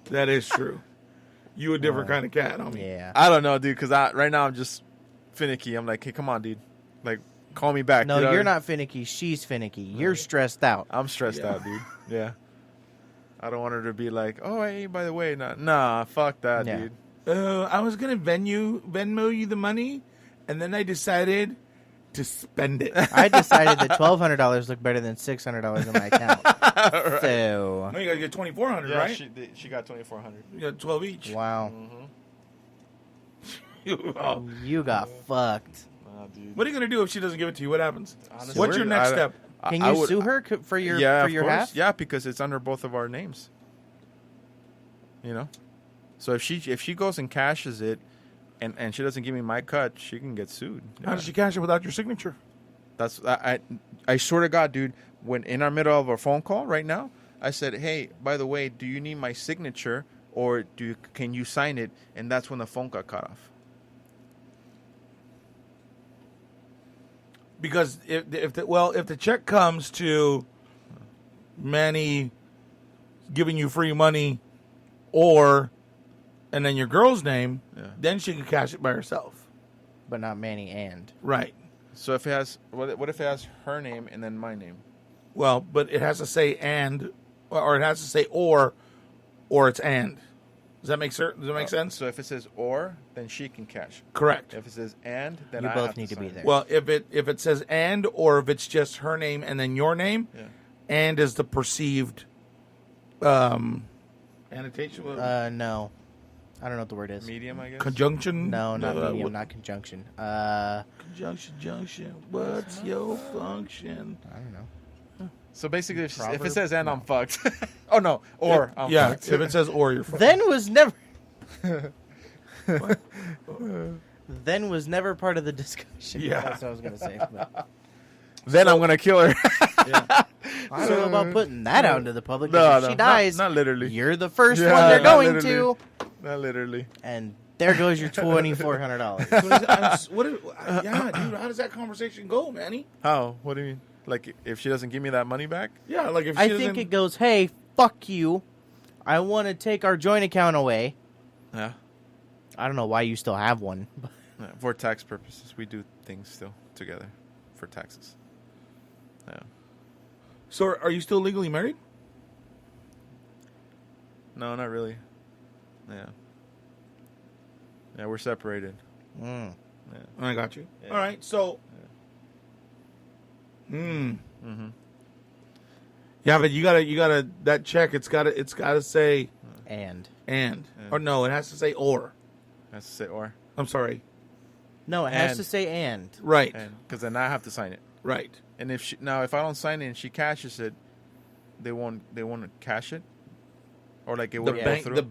That is true. You a different kind of cat, homie. Yeah. I don't know, dude, because right now I'm just finicky. I'm like, hey, come on, dude. Like, call me back. No, you know? you're not finicky. She's finicky. You're stressed out. I'm stressed out, dude. Yeah. I don't want her to be like, oh, hey, by the way, nah, fuck that, Yeah. dude. I was gonna Venmo you the money, and then I decided to spend it. I decided that $1,200 looked better than $600 in my account. Right. So, No, you gotta get 2,400, Yeah, right? she got 2,400. You got 12 each. wow. Oh. You got fucked. Nah, dude. What are you gonna do if she doesn't give it to you? What happens? Honestly, What's your next step? Can I you would- sue her for your yeah, for your of course. half? Yeah, because it's under both of our names. You know? So if she goes and cashes it and she doesn't give me my cut, she can get sued. How Yeah. does she cash it without your signature? That's I swear to God, dude, when in our middle of our phone call right now, I said, hey, by the way, do you need my signature or can you sign it? And that's when the phone got cut off. Because if the check comes to Manny giving you free money, and then your girl's name, then she can cash it by herself. But not Manny and. Right. So if it has, what if it has her name and then my name? Well, but it has to say and, or it has to say or it's and. Does that make sense? So if it says or, then she can cash. Correct. If it says and, then You I both have need to be sign there. it. Well, if it says and, or if it's just her name and then your name, and is the perceived annotation. No. I don't know what the word is. Medium, I guess. Conjunction? No, not medium, not conjunction. Conjunction, junction. What's your function? I don't know. So basically, if Proverb? it says and, I'm fucked. Oh no, or I'm fucked. If it says or, you're fucked. Then was never. Then was never part of the discussion. Yeah. That's what I was gonna say. But Then I'm gonna kill her. I don't know about putting that out into the public. No, 'cause if no, she dies, not literally. you're the first Yeah, one they're not going literally. to, Not literally. and there goes your $2,400. Yeah, dude, how does that conversation go, Manny? How? What do you mean? Like if she doesn't give me that money back? Yeah, like if she I doesn't... think it goes, hey, fuck you. I want to take our joint account away. Yeah. I don't know why you still have one. Yeah, for tax purposes, we do things still together for taxes. Yeah. So are you still legally married? No, not really. Yeah. Yeah, we're separated. Mm. Yeah. I got you. Yeah. All right, so... Mm-hmm. Yeah, but you gotta that check. It's gotta say And. or no, it has to say or. Has to say or. I'm sorry. No, it has And. to say and. Right, And because then I have to sign it. right. And if I don't sign it and she cashes it, they won't cash it, or like it The won't go bank through. the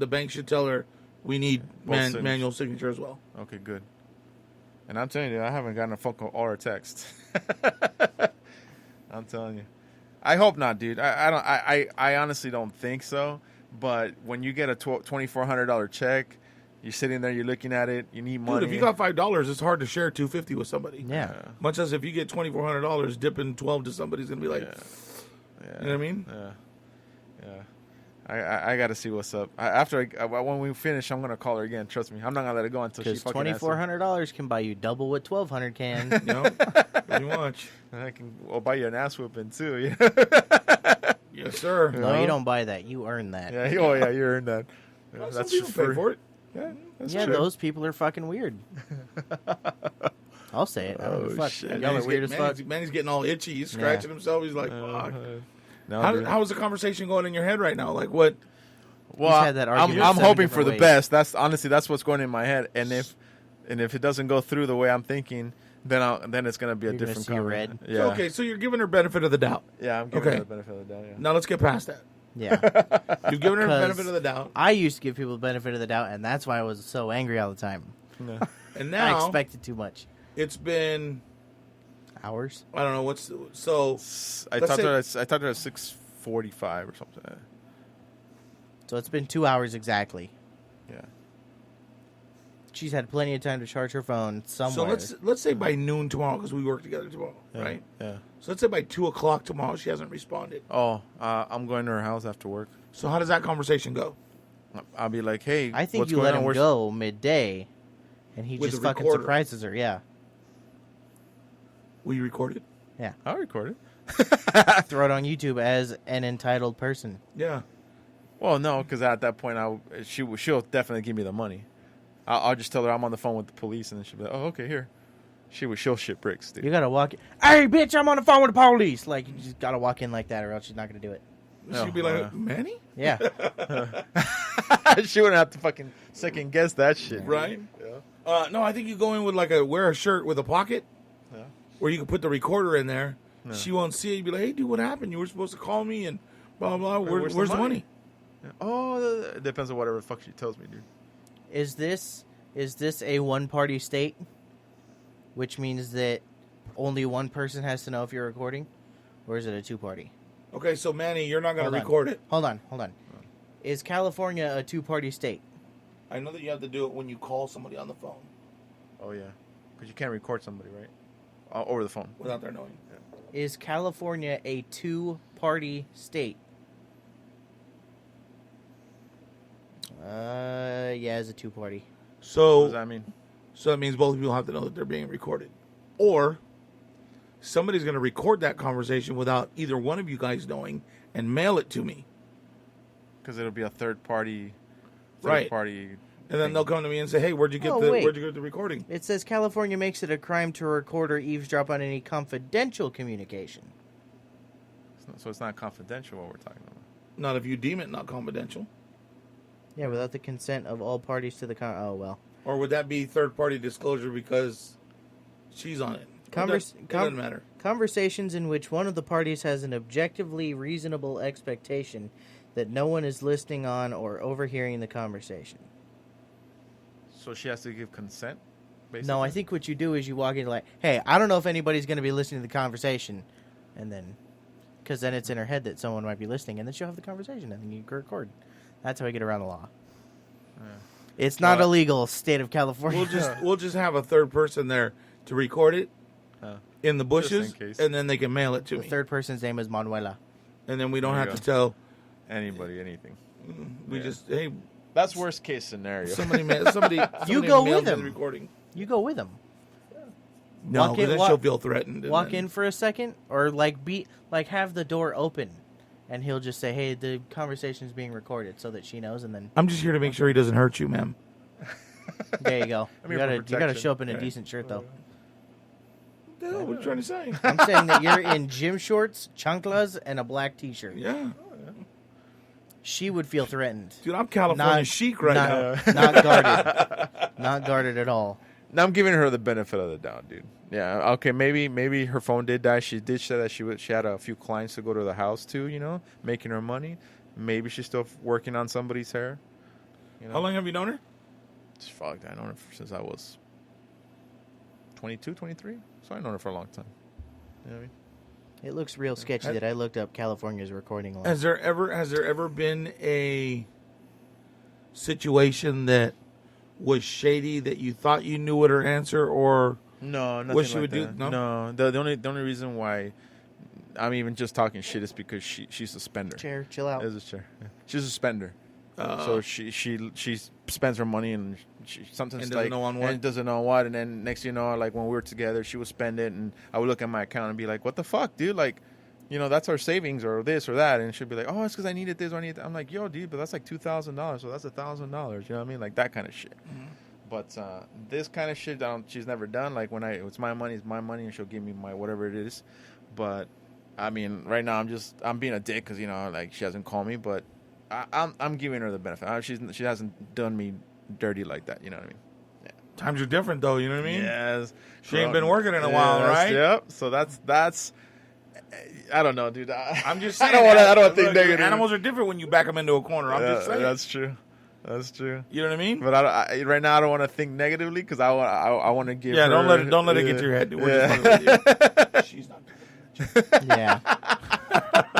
bank should tell her we need Both signatures. manual signature as well. Okay, good. And I'm telling you, I haven't gotten a phone call or a text. I'm telling you. I hope not, dude. I honestly don't think so. But when you get a $2,400 check, you're sitting there, you're looking at it, you need money. Dude, if you got $5, it's hard to share $250 with somebody. Yeah. Much as if you get $2,400, dipping 12 to somebody's gonna be like, Yeah. you know what I mean? Yeah. I got to see what's up. When we finish, I'm gonna call her again. Trust me, I'm not gonna let it go until she Because fucking answers. $2,400 can buy you double what $1,200 can. You know, pretty much. And I'll buy you an ass whooping too. Yes, sir. No, you don't buy that. You earn that. Yeah. Oh yeah, you earned that. Well, That's some people pay for it. Yeah, that's Yeah, true. those people are fucking weird. I'll say it. I don't give a fuck. shit. Y'all are weird as fuck. Manny's getting all itchy. He's scratching himself. He's like, fuck. No, dude. How is the conversation going in your head right now? Like, what? Well, He's had that argument I'm 7 hoping for different the ways. best. That's what's going in my head. And if it doesn't go through the way I'm thinking, then it's gonna be You're a gonna different see red. conversation. Yeah. So, okay, so you're giving her benefit of the doubt. Yeah, I'm giving Okay. her the benefit of the doubt. Yeah. Now let's get past that. Yeah. You've given her the 'Cause benefit of the doubt. I used to give people the benefit of the doubt, and that's why I was so angry all the time. No. And I now expected too much. it's been, Hours? I don't know, so I Let's talked to say- her. I talked to her at 6:45 or something. So it's been 2 hours exactly. Yeah. She's had plenty of time to charge her phone somewhere. So let's say by noon tomorrow, because we work together tomorrow, Yeah. right? Yeah. So let's say by 2:00 tomorrow she hasn't responded. Oh, I'm going to her house after work. So how does that conversation go? I'll be like, hey, I think what's you going let on? him Where's- go midday, and he With just the fucking recorder. surprises her. Yeah. Will you record it? Yeah. I'll record it. Throw it on YouTube as an entitled person. Yeah. Well, no, because at that point, she'll definitely give me the money. I'll just tell her I'm on the phone with the police, and then she'll be like, oh, okay, here. She'll shit bricks, dude. You gotta walk in. Hey, bitch, I'm on the phone with the police. Like, you just gotta walk in like that, or else she's not gonna do it. She'd be like, Manny? Yeah. She wouldn't have to fucking second guess that shit. Right? Yeah. No, I think you go in with wear a shirt with a pocket, Yeah. where you can put the recorder in there. Yeah. She won't see it. You'd be like, hey, dude, what happened? You were supposed to call me and blah, blah, blah. Where's the money? Yeah. Oh, it depends on whatever the fuck she tells me, dude. Is this a one-party state? Which means that only one person has to know if you're recording? Or is it a two-party? Okay, so Manny, you're not going Hold to on. record it. Hold on. Is California a two-party state? I know that you have to do it when you call somebody on the phone. Oh, yeah. Because you can't record somebody, right? over the phone. without their knowing. Is California a two-party state? Yeah, it's a two-party. What So does that mean? So that means both people have to know that they're being recorded. Or somebody's going to record that conversation without either one of you guys knowing and mail it to me. Because it'll be a third party. Right. Party. And then they'll come to me and say, "Hey, where'd you get the recording?" It says California makes it a crime to record or eavesdrop on any confidential communication. So it's not confidential what we're talking about. Not if you deem it not confidential. Yeah, without the consent of all parties to the oh well. Or would that be third party disclosure because she's on it? It doesn't matter. Conversations in which one of the parties has an objectively reasonable expectation that no one is listening on or overhearing the conversation. So she has to give consent, basically? No, I think what you do is you walk in like, hey, I don't know if anybody's going to be listening to the conversation. And then, because then it's in her head that someone might be listening, and then she'll have the conversation, and then you can record. That's how we get around the law. Yeah. It's not illegal, state of California. We'll just have a third person there to record it in the bushes, and then they can mail it to the me. third person's name is Manuela. And then we don't There you have to go. tell Anybody, anything. we just hey That's worst case scenario. somebody You go mailed with me him. the recording. You go with him. No, Walk in- because then walk- she'll feel threatened. and Walk then- in for a second, or have the door open, and he'll just say, "Hey, the conversation's being recorded," so that she knows, and then I'm just here to make sure he doesn't hurt you, ma'am. there you go. I'm You here for gotta protection. show up in a Right. decent shirt though. What the hell? What are you trying to say? I'm saying that you're in gym shorts, chanclas, and a black T-shirt. Yeah, She would feel threatened. dude, I'm California chic right now. Not guarded. Not guarded at all. Now I'm giving her the benefit of the doubt, dude. Yeah, okay, maybe her phone did die. She did say that she had a few clients to go to the house to, making her money. Maybe she's still working on somebody's hair. How long have you known her? Fuck, I known her since I was 22, 23. So I known her for a long time. You know what I mean? It looks real sketchy that I looked up California's recording law. Has there ever been a situation that was shady that you thought you knew what her answer, or No, nothing what she like would do? that. No? The only reason why I'm even just talking shit is because she's a spender. Chair, chill out. There's a chair. Yeah. She's a spender. So she spends her money and she sometimes And doesn't know on what? and doesn't know what, and then next thing you know, like when we were together, she would spend it, and I would look at my account and be like, "What the fuck, dude? Like, that's our savings or this or that," and she'd be like, "Oh, it's because I needed this or I needed that." I'm like, "Yo, dude, but that's like $2,000, so that's $1,000." You know what I mean? Like that kind of shit. Mm-hmm. But this kind of shit, she's never done. Like when it's my money, and she'll give me my whatever it is. But I mean, right now I'm being a dick because like she hasn't called me, but I'm giving her the benefit. She hasn't done me dirty like that. You know what I mean? Yeah. Times are different, though. You know what I mean? Yes. She ain't been working in a while, right? Yep. So that's. I don't know, dude. I'm just saying. I don't think look, negative. Animals are different when you back them into a corner. I'm just saying. That's true. That's true. You know what I mean? But right now I don't want to think negatively because I want to give. Yeah, her, don't let it get to your head. Dude. We're just fucking with you. She's not. Yeah.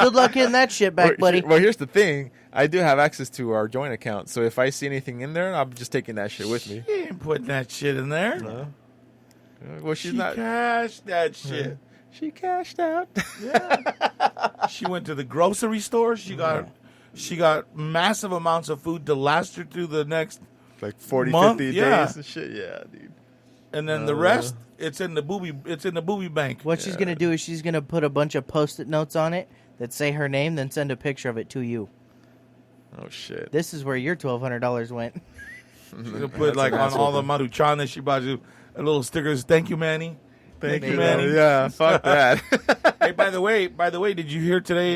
Good luck getting that shit back, buddy. Well, here's the thing. I do have access to our joint account, so if I see anything in there, I'm just taking that shit with me. She ain't putting that shit in there. No. Well, she's She not. cashed that shit. She cashed out. Yeah. She went to the grocery store. She got massive amounts of food to last her through the next, Like 40, month? 50 Yeah. days and shit. Yeah, dude. and then the rest, it's in the booby bank. What she's going to do is she's going to put a bunch of Post-it notes on it that say her name, then send a picture of it to you. Oh shit. This is where your $1,200 went. She's gonna put like on all the Maruchan that she bought you a little stickers. Thank you, Manny. Thank you, Manny. Yeah, fuck that. Hey, by the way, did you hear today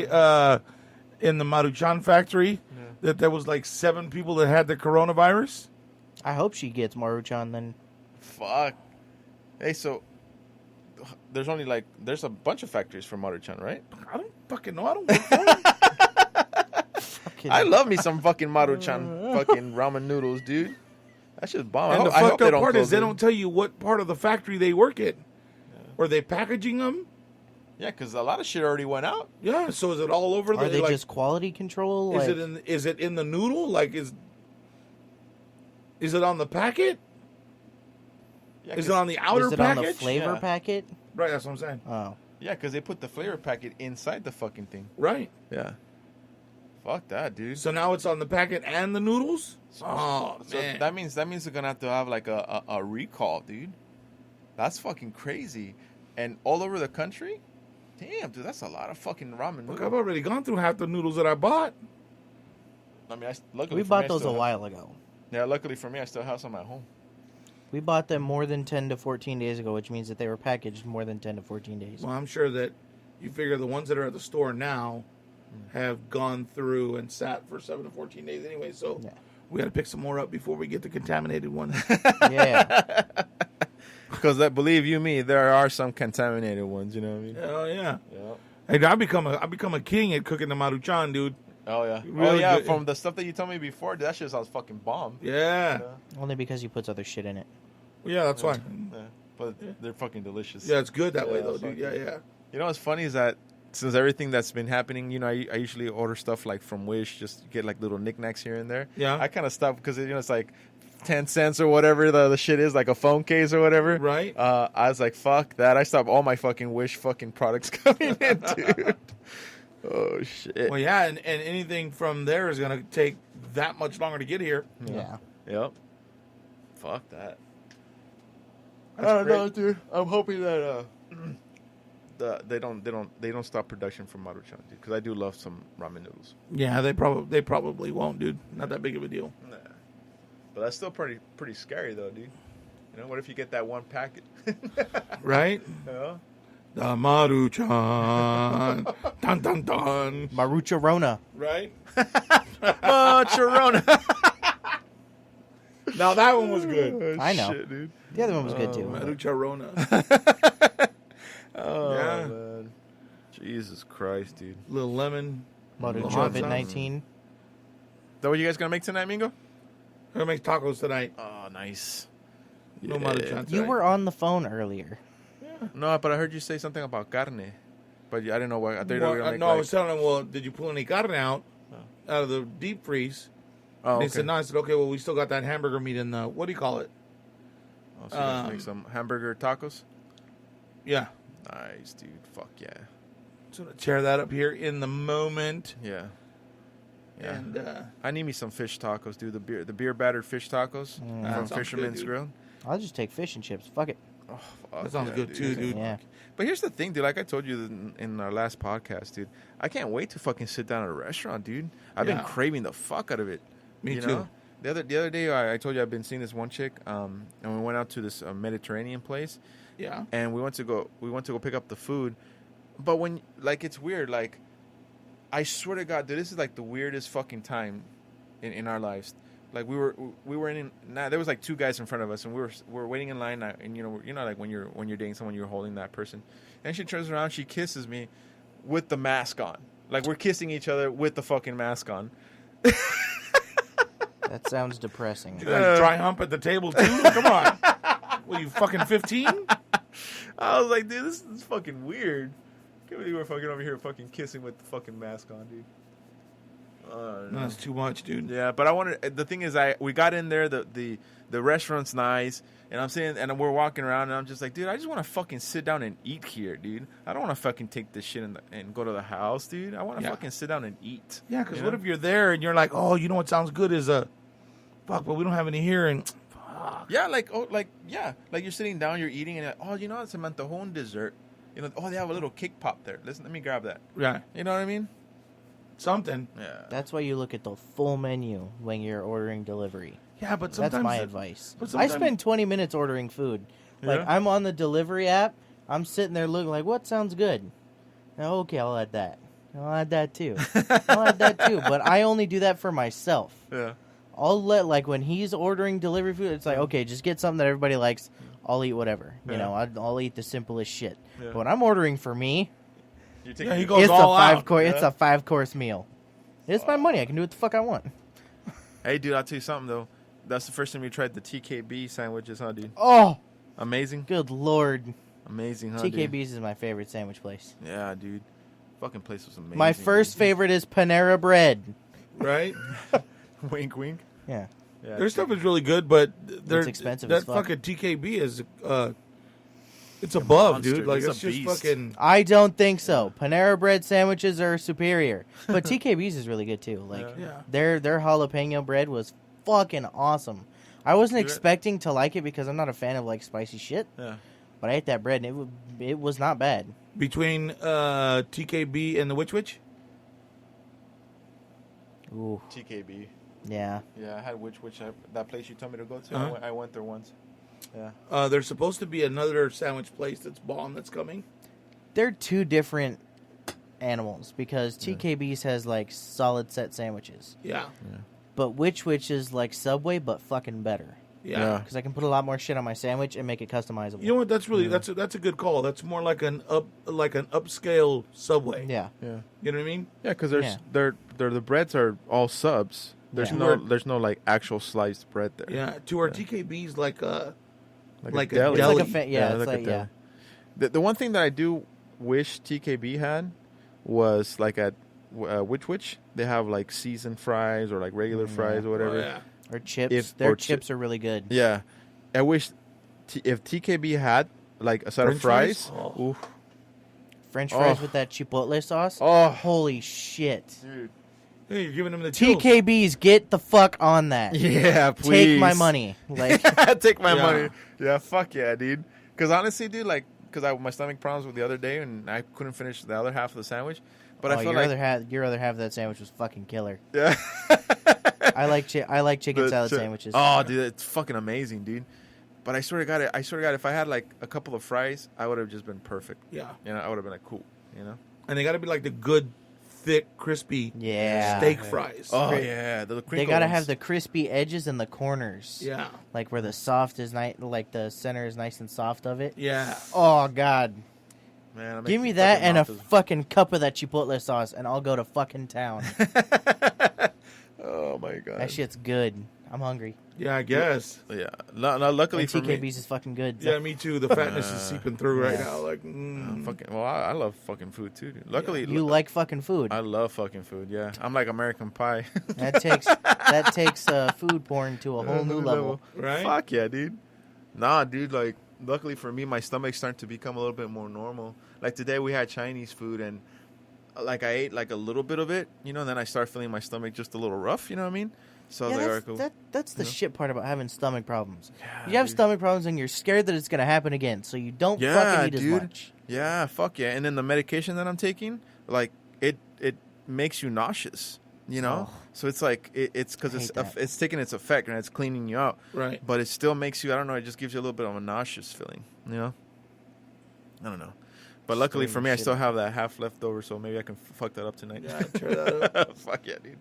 in the Maruchan factory that there was like 7 people that had the coronavirus? I hope she gets Maruchan then. Fuck. Hey, so there's a bunch of factories for Maruchan, right? I don't fucking know. I don't work for them. I love me some fucking Maruchan fucking ramen noodles, dude. That shit's bomb. And the I hope fucked up part close is they it. don't tell you what part of the factory they work in. Are they packaging them? Yeah, because a lot of shit already went out. Yeah. So is it all over? Are they like, just quality control? Is it in the noodle? Like is it on the packet? Yeah, Is it on the outer is it package? on the flavor Yeah. packet? Right, that's what I'm saying. Oh. Yeah, because they put the flavor packet inside the fucking thing. Right. Yeah. Fuck that, dude. So now it's on the packet and the noodles? Oh, So man. that means they're gonna have like a recall, dude. That's fucking crazy. And all over the country? Damn, dude, that's a lot of fucking ramen Look, noodles. I've already gone through half the noodles that I bought. I mean, luckily We for me, bought I those a still have- while ago. Yeah, luckily for me, I still have some at home. We bought them more than 10 to 14 days ago, which means that they were packaged more than 10 to 14 days. Well, I'm sure that you figure the ones that are at the store now have gone through and sat for 7 to 14 days anyway, so Yeah. we got to pick some more up before we get the contaminated ones. Yeah. Because believe you me, there are some contaminated ones. You know what I mean? Oh, yeah. Yeah. Hey, I become a king at cooking the Maruchan, dude. Oh yeah. Really oh yeah. good. From the stuff that you told me before, that shit sounds fucking bomb. Yeah. Only because he puts other shit in it. Yeah, that's why. Yeah. But they're fucking delicious. Yeah, it's good that way, Yeah, though, fuck dude. Yeah, yeah. You know what's funny is that since everything that's been happening, you know, I usually order stuff like from Wish, just get like little knickknacks here and there. Yeah. I kind of stopped because it's like 10 cents or whatever the shit is, like a phone case or whatever. Right. I was like, fuck that. I stopped all my fucking Wish fucking products coming in, dude. Oh shit. Well, yeah, and anything from there is going to take that much longer to get here. Yeah. Yep. Fuck that. That's I don't know, great. dude. I'm hoping that they don't stop production from Maruchan, dude, because I do love some ramen noodles. Yeah, they probably won't, dude. Not that big of a deal. Nah. But that's still pretty scary though, dude. You know, what if you get that one packet? Right? Yeah. The Maruchan. Dun, dun, dun. Marucharona. Right? Chirona. Now that one was good. I know. Shit, dude. The other one was good too. Marucharona. Oh Yeah. man. Jesus Christ, dude. Little lemon. Marucha Hot sauce. COVID-19. Is that what you guys gonna make tonight, Mingo? We're going to make tacos tonight. Oh, nice. No Maruchan tonight. You were on the phone earlier. No, but I heard you say something about carne. But I didn't know what. I thought you were gonna make I like... was telling him, well, did you pull any carne out of the deep freeze? Oh, And okay. he said, no. I said, okay, well, we still got that hamburger meat in the, what do you call it? Oh, so you guys make some hamburger tacos? Yeah. Nice, dude. Fuck yeah. So to tear that up here in the moment. Yeah. Yeah. And I need me some fish tacos, dude. The beer battered fish tacos Mm. That from sounds Fisherman's good, dude. Grill. I'll just take fish and chips. Fuck it. Oh, fuck That sounds yeah, good too, dude. Yeah. But here's the thing, dude. Like I told you in our last podcast, dude. I can't wait to fucking sit down at a restaurant, dude. I've been Yeah. craving the fuck out of it. Me you too. know? The other day, I told you I've been seeing this one chick, and we went out to this Mediterranean place, Yeah. and we went to go pick up the food. But when it's weird, like I swear to God, dude, this is like the weirdest fucking time in our lives. Like we were in. Nah, there was like two guys in front of us, and we were waiting in line. And you know, like when you're dating someone, you're holding that person. And she turns around, she kisses me with the mask on. Like we're kissing each other with the fucking mask on. That sounds depressing. You guys dry hump at the table too? Come on. What, you fucking 15? I was like, dude, this is fucking weird. Can't believe we're fucking over here fucking kissing with the fucking mask on, dude. No, that's too much, dude. Yeah, but the thing is, we got in there, the restaurant's nice, and I'm saying, and we're walking around, and I'm just like, dude, I just want to fucking sit down and eat here, dude. I don't want to fucking take this shit and go to the house, dude. I want to fucking sit down and eat. Yeah, because You what know? if you're there and you're like, oh, you know what sounds good is a fuck, but we don't have any here, and Yeah, like you're sitting down, you're eating, and oh, you know, it's a mantejon dessert. You know, oh, they have a little cake pop there. Listen, let me grab that. yeah, You know what I mean? something. Yeah. That's why you look at the full menu when you're ordering delivery. Yeah, but sometimes That's my advice. but I sometimes- spend 20 minutes ordering food. Like, Yeah? I'm on the delivery app. I'm sitting there looking like, what sounds good? Oh, okay, I'll add that. I'll add that too. I'll add that too. But I only do that for myself. Yeah. I'll let, like, when he's ordering delivery food, it's like, okay, just get something that everybody likes. I'll eat whatever. You Yeah. know, I'll eat the simplest shit. Yeah. But when I'm ordering for me, You're Yeah, he goes it's a all out. It's a 5-course meal. It's my money. I can do what the fuck I want. Hey, dude, I'll tell you something, though. That's the first time you tried the TKB sandwiches, huh, dude? Oh, Amazing? good lord. Amazing, huh, dude? TKB's is my favorite sandwich place. Yeah, dude. Fucking place was amazing. My first favorite is Panera Bread. right? Wink, wink. Yeah. Yeah, Their stuff is really good, but they're expensive That as fuck. fucking TKB is It's above, monster, dude. Like it's a it's just beast. fucking. I don't think so. Panera bread sandwiches are superior, but TKB's is really good too. Like Yeah. their jalapeno bread was fucking awesome. I wasn't expecting to like it because I'm not a fan of like spicy shit. Yeah. But I ate that bread and it was not bad. Between TKB and the Witch. Ooh, TKB. yeah. Yeah, I had that place you told me to go to. Uh-huh. I went there once. Yeah. There's supposed to be another sandwich place that's bomb that's coming. They're two different animals because TKB's has like solid set sandwiches, Yeah. but Witch is like Subway but fucking better. Yeah. Because I can put a lot more shit on my sandwich and make it customizable. You know what? That's really that's a good call. That's more like an upscale Subway. Yeah. Yeah. You know what I mean? Yeah, because they're the breads are all subs. There's Yeah. there's no like actual sliced bread there. Yeah. To our TKB's like a Like a deli. It's like a Deli. it's like a deli. The one thing that I do wish TKB had was like at Which they have like seasoned fries or like regular fries or whatever. Oh, yeah. or chips. Their chips are really good. Yeah, I wish if TKB had like a set French of fries. fries? Oof. French fries Oh. with that chipotle sauce. Oh. Holy shit! Dude. Hey, you're giving them the chills. TKBs, get the fuck on that. Yeah, please Take my money. Like, Take my Yeah. money. Yeah, fuck yeah, dude. Because honestly, dude, like, because I had my stomach problems with the other day and I couldn't finish the other half of the sandwich. But I felt your like other half of that sandwich was fucking killer. yeah. I like chicken salad sandwiches. Oh, dude, it's fucking amazing, dude. But I swear to God, if I had like a couple of fries, I would have just been perfect. Yeah. You know, I would have been like, cool. You know. And they got to be like the good, thick, crispy Yeah. steak fries. Oh Cri- yeah, the They crinkle gotta ones. have the crispy edges and the corners. Yeah. Like where the soft is nice, like the center is nice and soft of it. Yeah. Oh God. Man, I'm Give me making that fucking and a mouth is- fucking cup of that chipotle sauce, and I'll go to fucking town. Oh my God. That shit's good. I'm hungry. Yeah, I guess. Yeah. No, luckily And for TKB's me. is fucking good. Yeah, me too. The fatness is seeping through right yeah. now. Like, Well, I love fucking food too, dude. Luckily, You like fucking food. I love fucking food. Yeah, I'm like American Pie. That takes food porn to a whole new level. right? Fuck yeah, dude. Nah, dude. Like, luckily for me, my stomach's starting to become a little bit more normal. Like today, we had Chinese food, and like I ate like a little bit of it, you know. And then I start feeling my stomach just a little rough. You know what I mean? So I was like, all right, cool. That's the shit part about having stomach problems. Yeah, You have dude. stomach problems and you're scared that it's going to happen again, so you don't Yeah, fucking eat dude. as much. Yeah, fuck yeah. And then the medication that I'm taking, like it makes you nauseous. You know, Oh. so it's like it's because I hate that. it's taking its effect and it's cleaning you out. Right. But it still makes you, I don't know, it just gives you a little bit of a nauseous feeling, you know? I don't know. But luckily for me, I shit. still have that half left over, so maybe I can fuck that up tonight. Yeah, try that up. Fuck yeah, dude.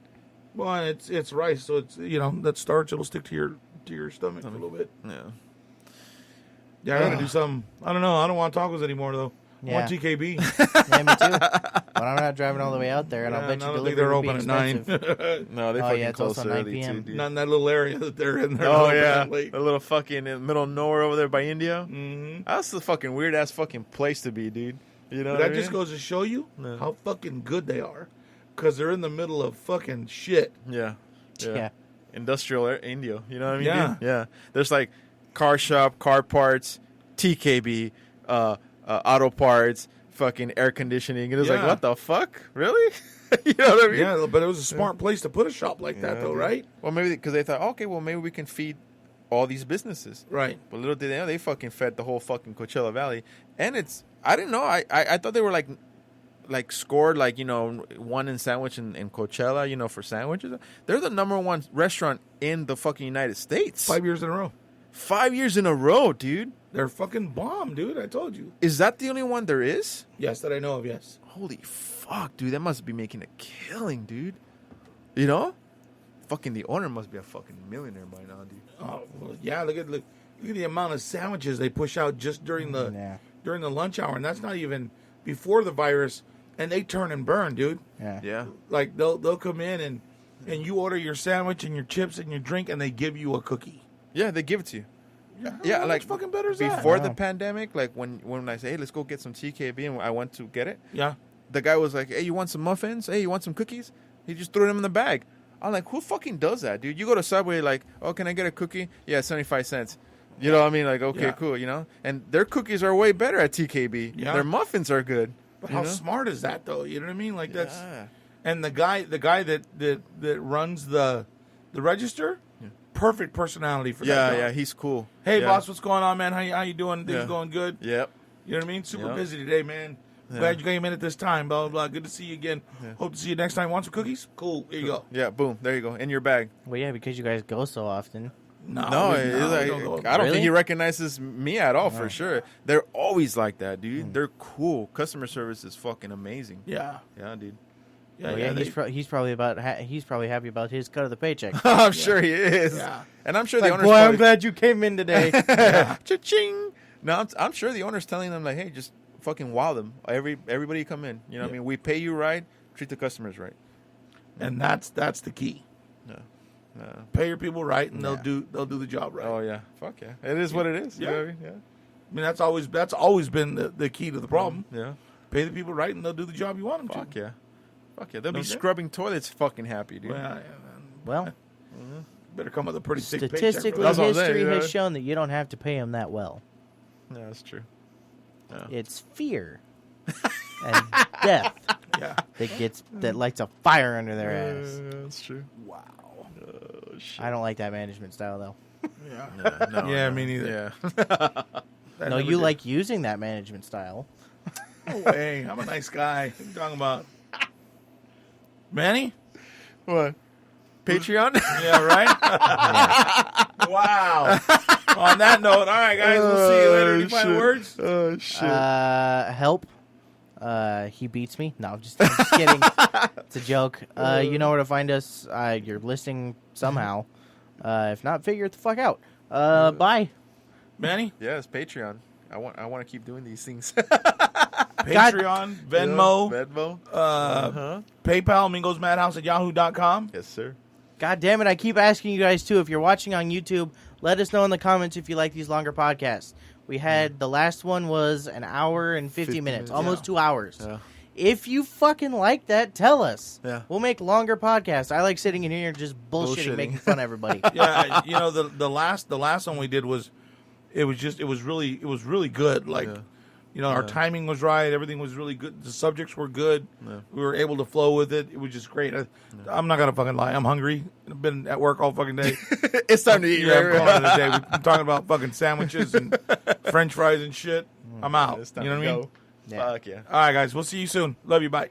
Well, and it's rice, so it's that starch. It'll stick to your stomach a little bit. Yeah. Yeah, I gotta do something. I don't know. I don't want tacos anymore though. I Yeah. want TKB. Yeah, me too. But I'm not driving all the way out there, and I'll bet I you don't think delivery they're would be open at expensive. 9. No, they Oh, fucking yeah, it's close also 9 early p.m. too, dude. Not in that little area that they're in there. Oh, open yeah. that late. A little fucking in the middle of nowhere over there by India. Mhm. That's the fucking weird-ass fucking place to be, dude. You know But what that I just mean? goes to show you No. how fucking good they are, because they're in the middle of fucking shit. Yeah. Yeah. Industrial India. You know what I mean? Yeah. dude? Yeah. There's like car shop, car parts, TKB, auto parts, fucking air conditioning. And it's like, Yeah. what the fuck? Really? You know what I mean? Yeah, but it was a smart place to put a shop like that, though, dude. right? Well, maybe because they thought, okay, well, maybe we can feed all these businesses. Right. But little did they know, they fucking fed the whole fucking Coachella Valley. And I didn't know. I thought they were like scored like, you know, one in sandwich in Coachella, you know, for sandwiches. They're the number one restaurant in the fucking United States. 5 years in a row. 5 years in a row, dude. They're fucking bomb, dude. I told you. Is that the only one there is? Yes, that I know of. Yes. Holy fuck, dude. That must be making a killing, dude. You know? Fucking the owner must be a fucking millionaire by now, dude. Oh well, yeah. Look at the amount of sandwiches they push out just during the lunch hour, and that's not even before the virus. And they turn and burn, dude. Yeah. Yeah. Like they'll come in and you order your sandwich and your chips and your drink, and they give you a cookie. Yeah, they give it to you. Yeah, How like much fucking better is that? Before the Wow. pandemic, like when I say, hey, let's go get some TKB, and I went to get it, Yeah. the guy was like, hey, you want some muffins? Hey, you want some cookies? He just threw them in the bag. I'm like, who fucking does that, dude? You go to Subway, like, oh, can I get a cookie? Yeah, 75 cents. You know what I mean? Like, okay, Yeah. cool, you know? And their cookies are way better at TKB. Yeah. Their muffins are good. But you how know? smart is that, though? You know what I mean? Like, that's... Yeah. And the guy that runs the register, perfect personality for that job. Yeah, he's cool. Hey, Yeah. boss, what's going on, man? How you doing? Things Yeah. going good? Yep. You know what I mean? Super Yeah. busy today, man. Yeah. Glad you came in at this time. Blah, blah, blah. Good to see you again. Hope to see you next time. Want some cookies? Cool. Here you go. Yeah, boom. There you go. In your bag. Well, yeah, because you guys go so often. No, we it's don't like, go- I don't Really? think he recognizes me at all, for sure. They're always like that, dude. They're cool. Customer service is fucking amazing. Yeah. Yeah, dude. Well, yeah, he's probably he's probably happy about his cut of the paycheck. I'm sure he is. Yeah. And I'm sure Like, the owner's boy, I'm probably- glad you came in today. Cha-ching. No, I'm sure the owner's telling them, like, hey, just fucking wow them. Everybody come in. You know what I mean? We pay you right. Treat the customers right. And that's the key. No. Pay your people right, and they'll do the job right. Oh, yeah. Fuck yeah. It is what it is. You Yeah. know what I mean? Yeah. I mean, that's always been the key to the problem. Yeah. Pay the people right, and they'll do the job you want them Fuck to. yeah. Fuck yeah. They'll be Okay. scrubbing toilets fucking happy, dude. Well, yeah, Well, better come with a pretty sick paycheck. statistically, That's what I'm saying, history you know? has shown that you don't have to pay them that well. Yeah, that's true. It's fear and death Yeah. that lights a fire under their ass. That's true. Wow. Oh, shit. I don't like that management style, though. Yeah. No, Yeah, me neither. Yeah. That No, never you did. like using that management style. No way. I'm a nice guy. What are you talking about? Manny? What? Patreon? Yeah, right? Wow. On that note, all right, guys, we'll see you later. Any final words? Oh, shit. Help. He beats me. No, I'm just kidding. It's a joke. You know where to find us. You're listening somehow. If not, figure it the fuck out. Bye. Manny? Yes, Patreon. I want to keep doing these things. Patreon, Venmo, Venmo. PayPal, mingosmadhouse@yahoo.com. Yes, sir. God damn it, I keep asking you guys too. If you're watching on YouTube, let us know in the comments if you like these longer podcasts. We had the last one was an hour and 50 minutes, minutes, almost yeah. 2 hours. Yeah. If you fucking like that, tell us. Yeah. We'll make longer podcasts. I like sitting in here and just bullshitting, Bullshitting. making fun of everybody. Yeah, you know the last one we did was really good. Like, Yeah. you know, our timing was right. Everything was really good. The subjects were good. Yeah. We were able to flow with it. It was just great. I'm not gonna fucking lie. I'm hungry. I've been at work all fucking day. It's time to eat. Yeah, I'm right? calling it a day. We've been talking about fucking sandwiches and French fries and shit. I'm out. It's time You know to what I mean? go. Yeah. Fuck yeah. All right, guys. We'll see you soon. Love you. Bye.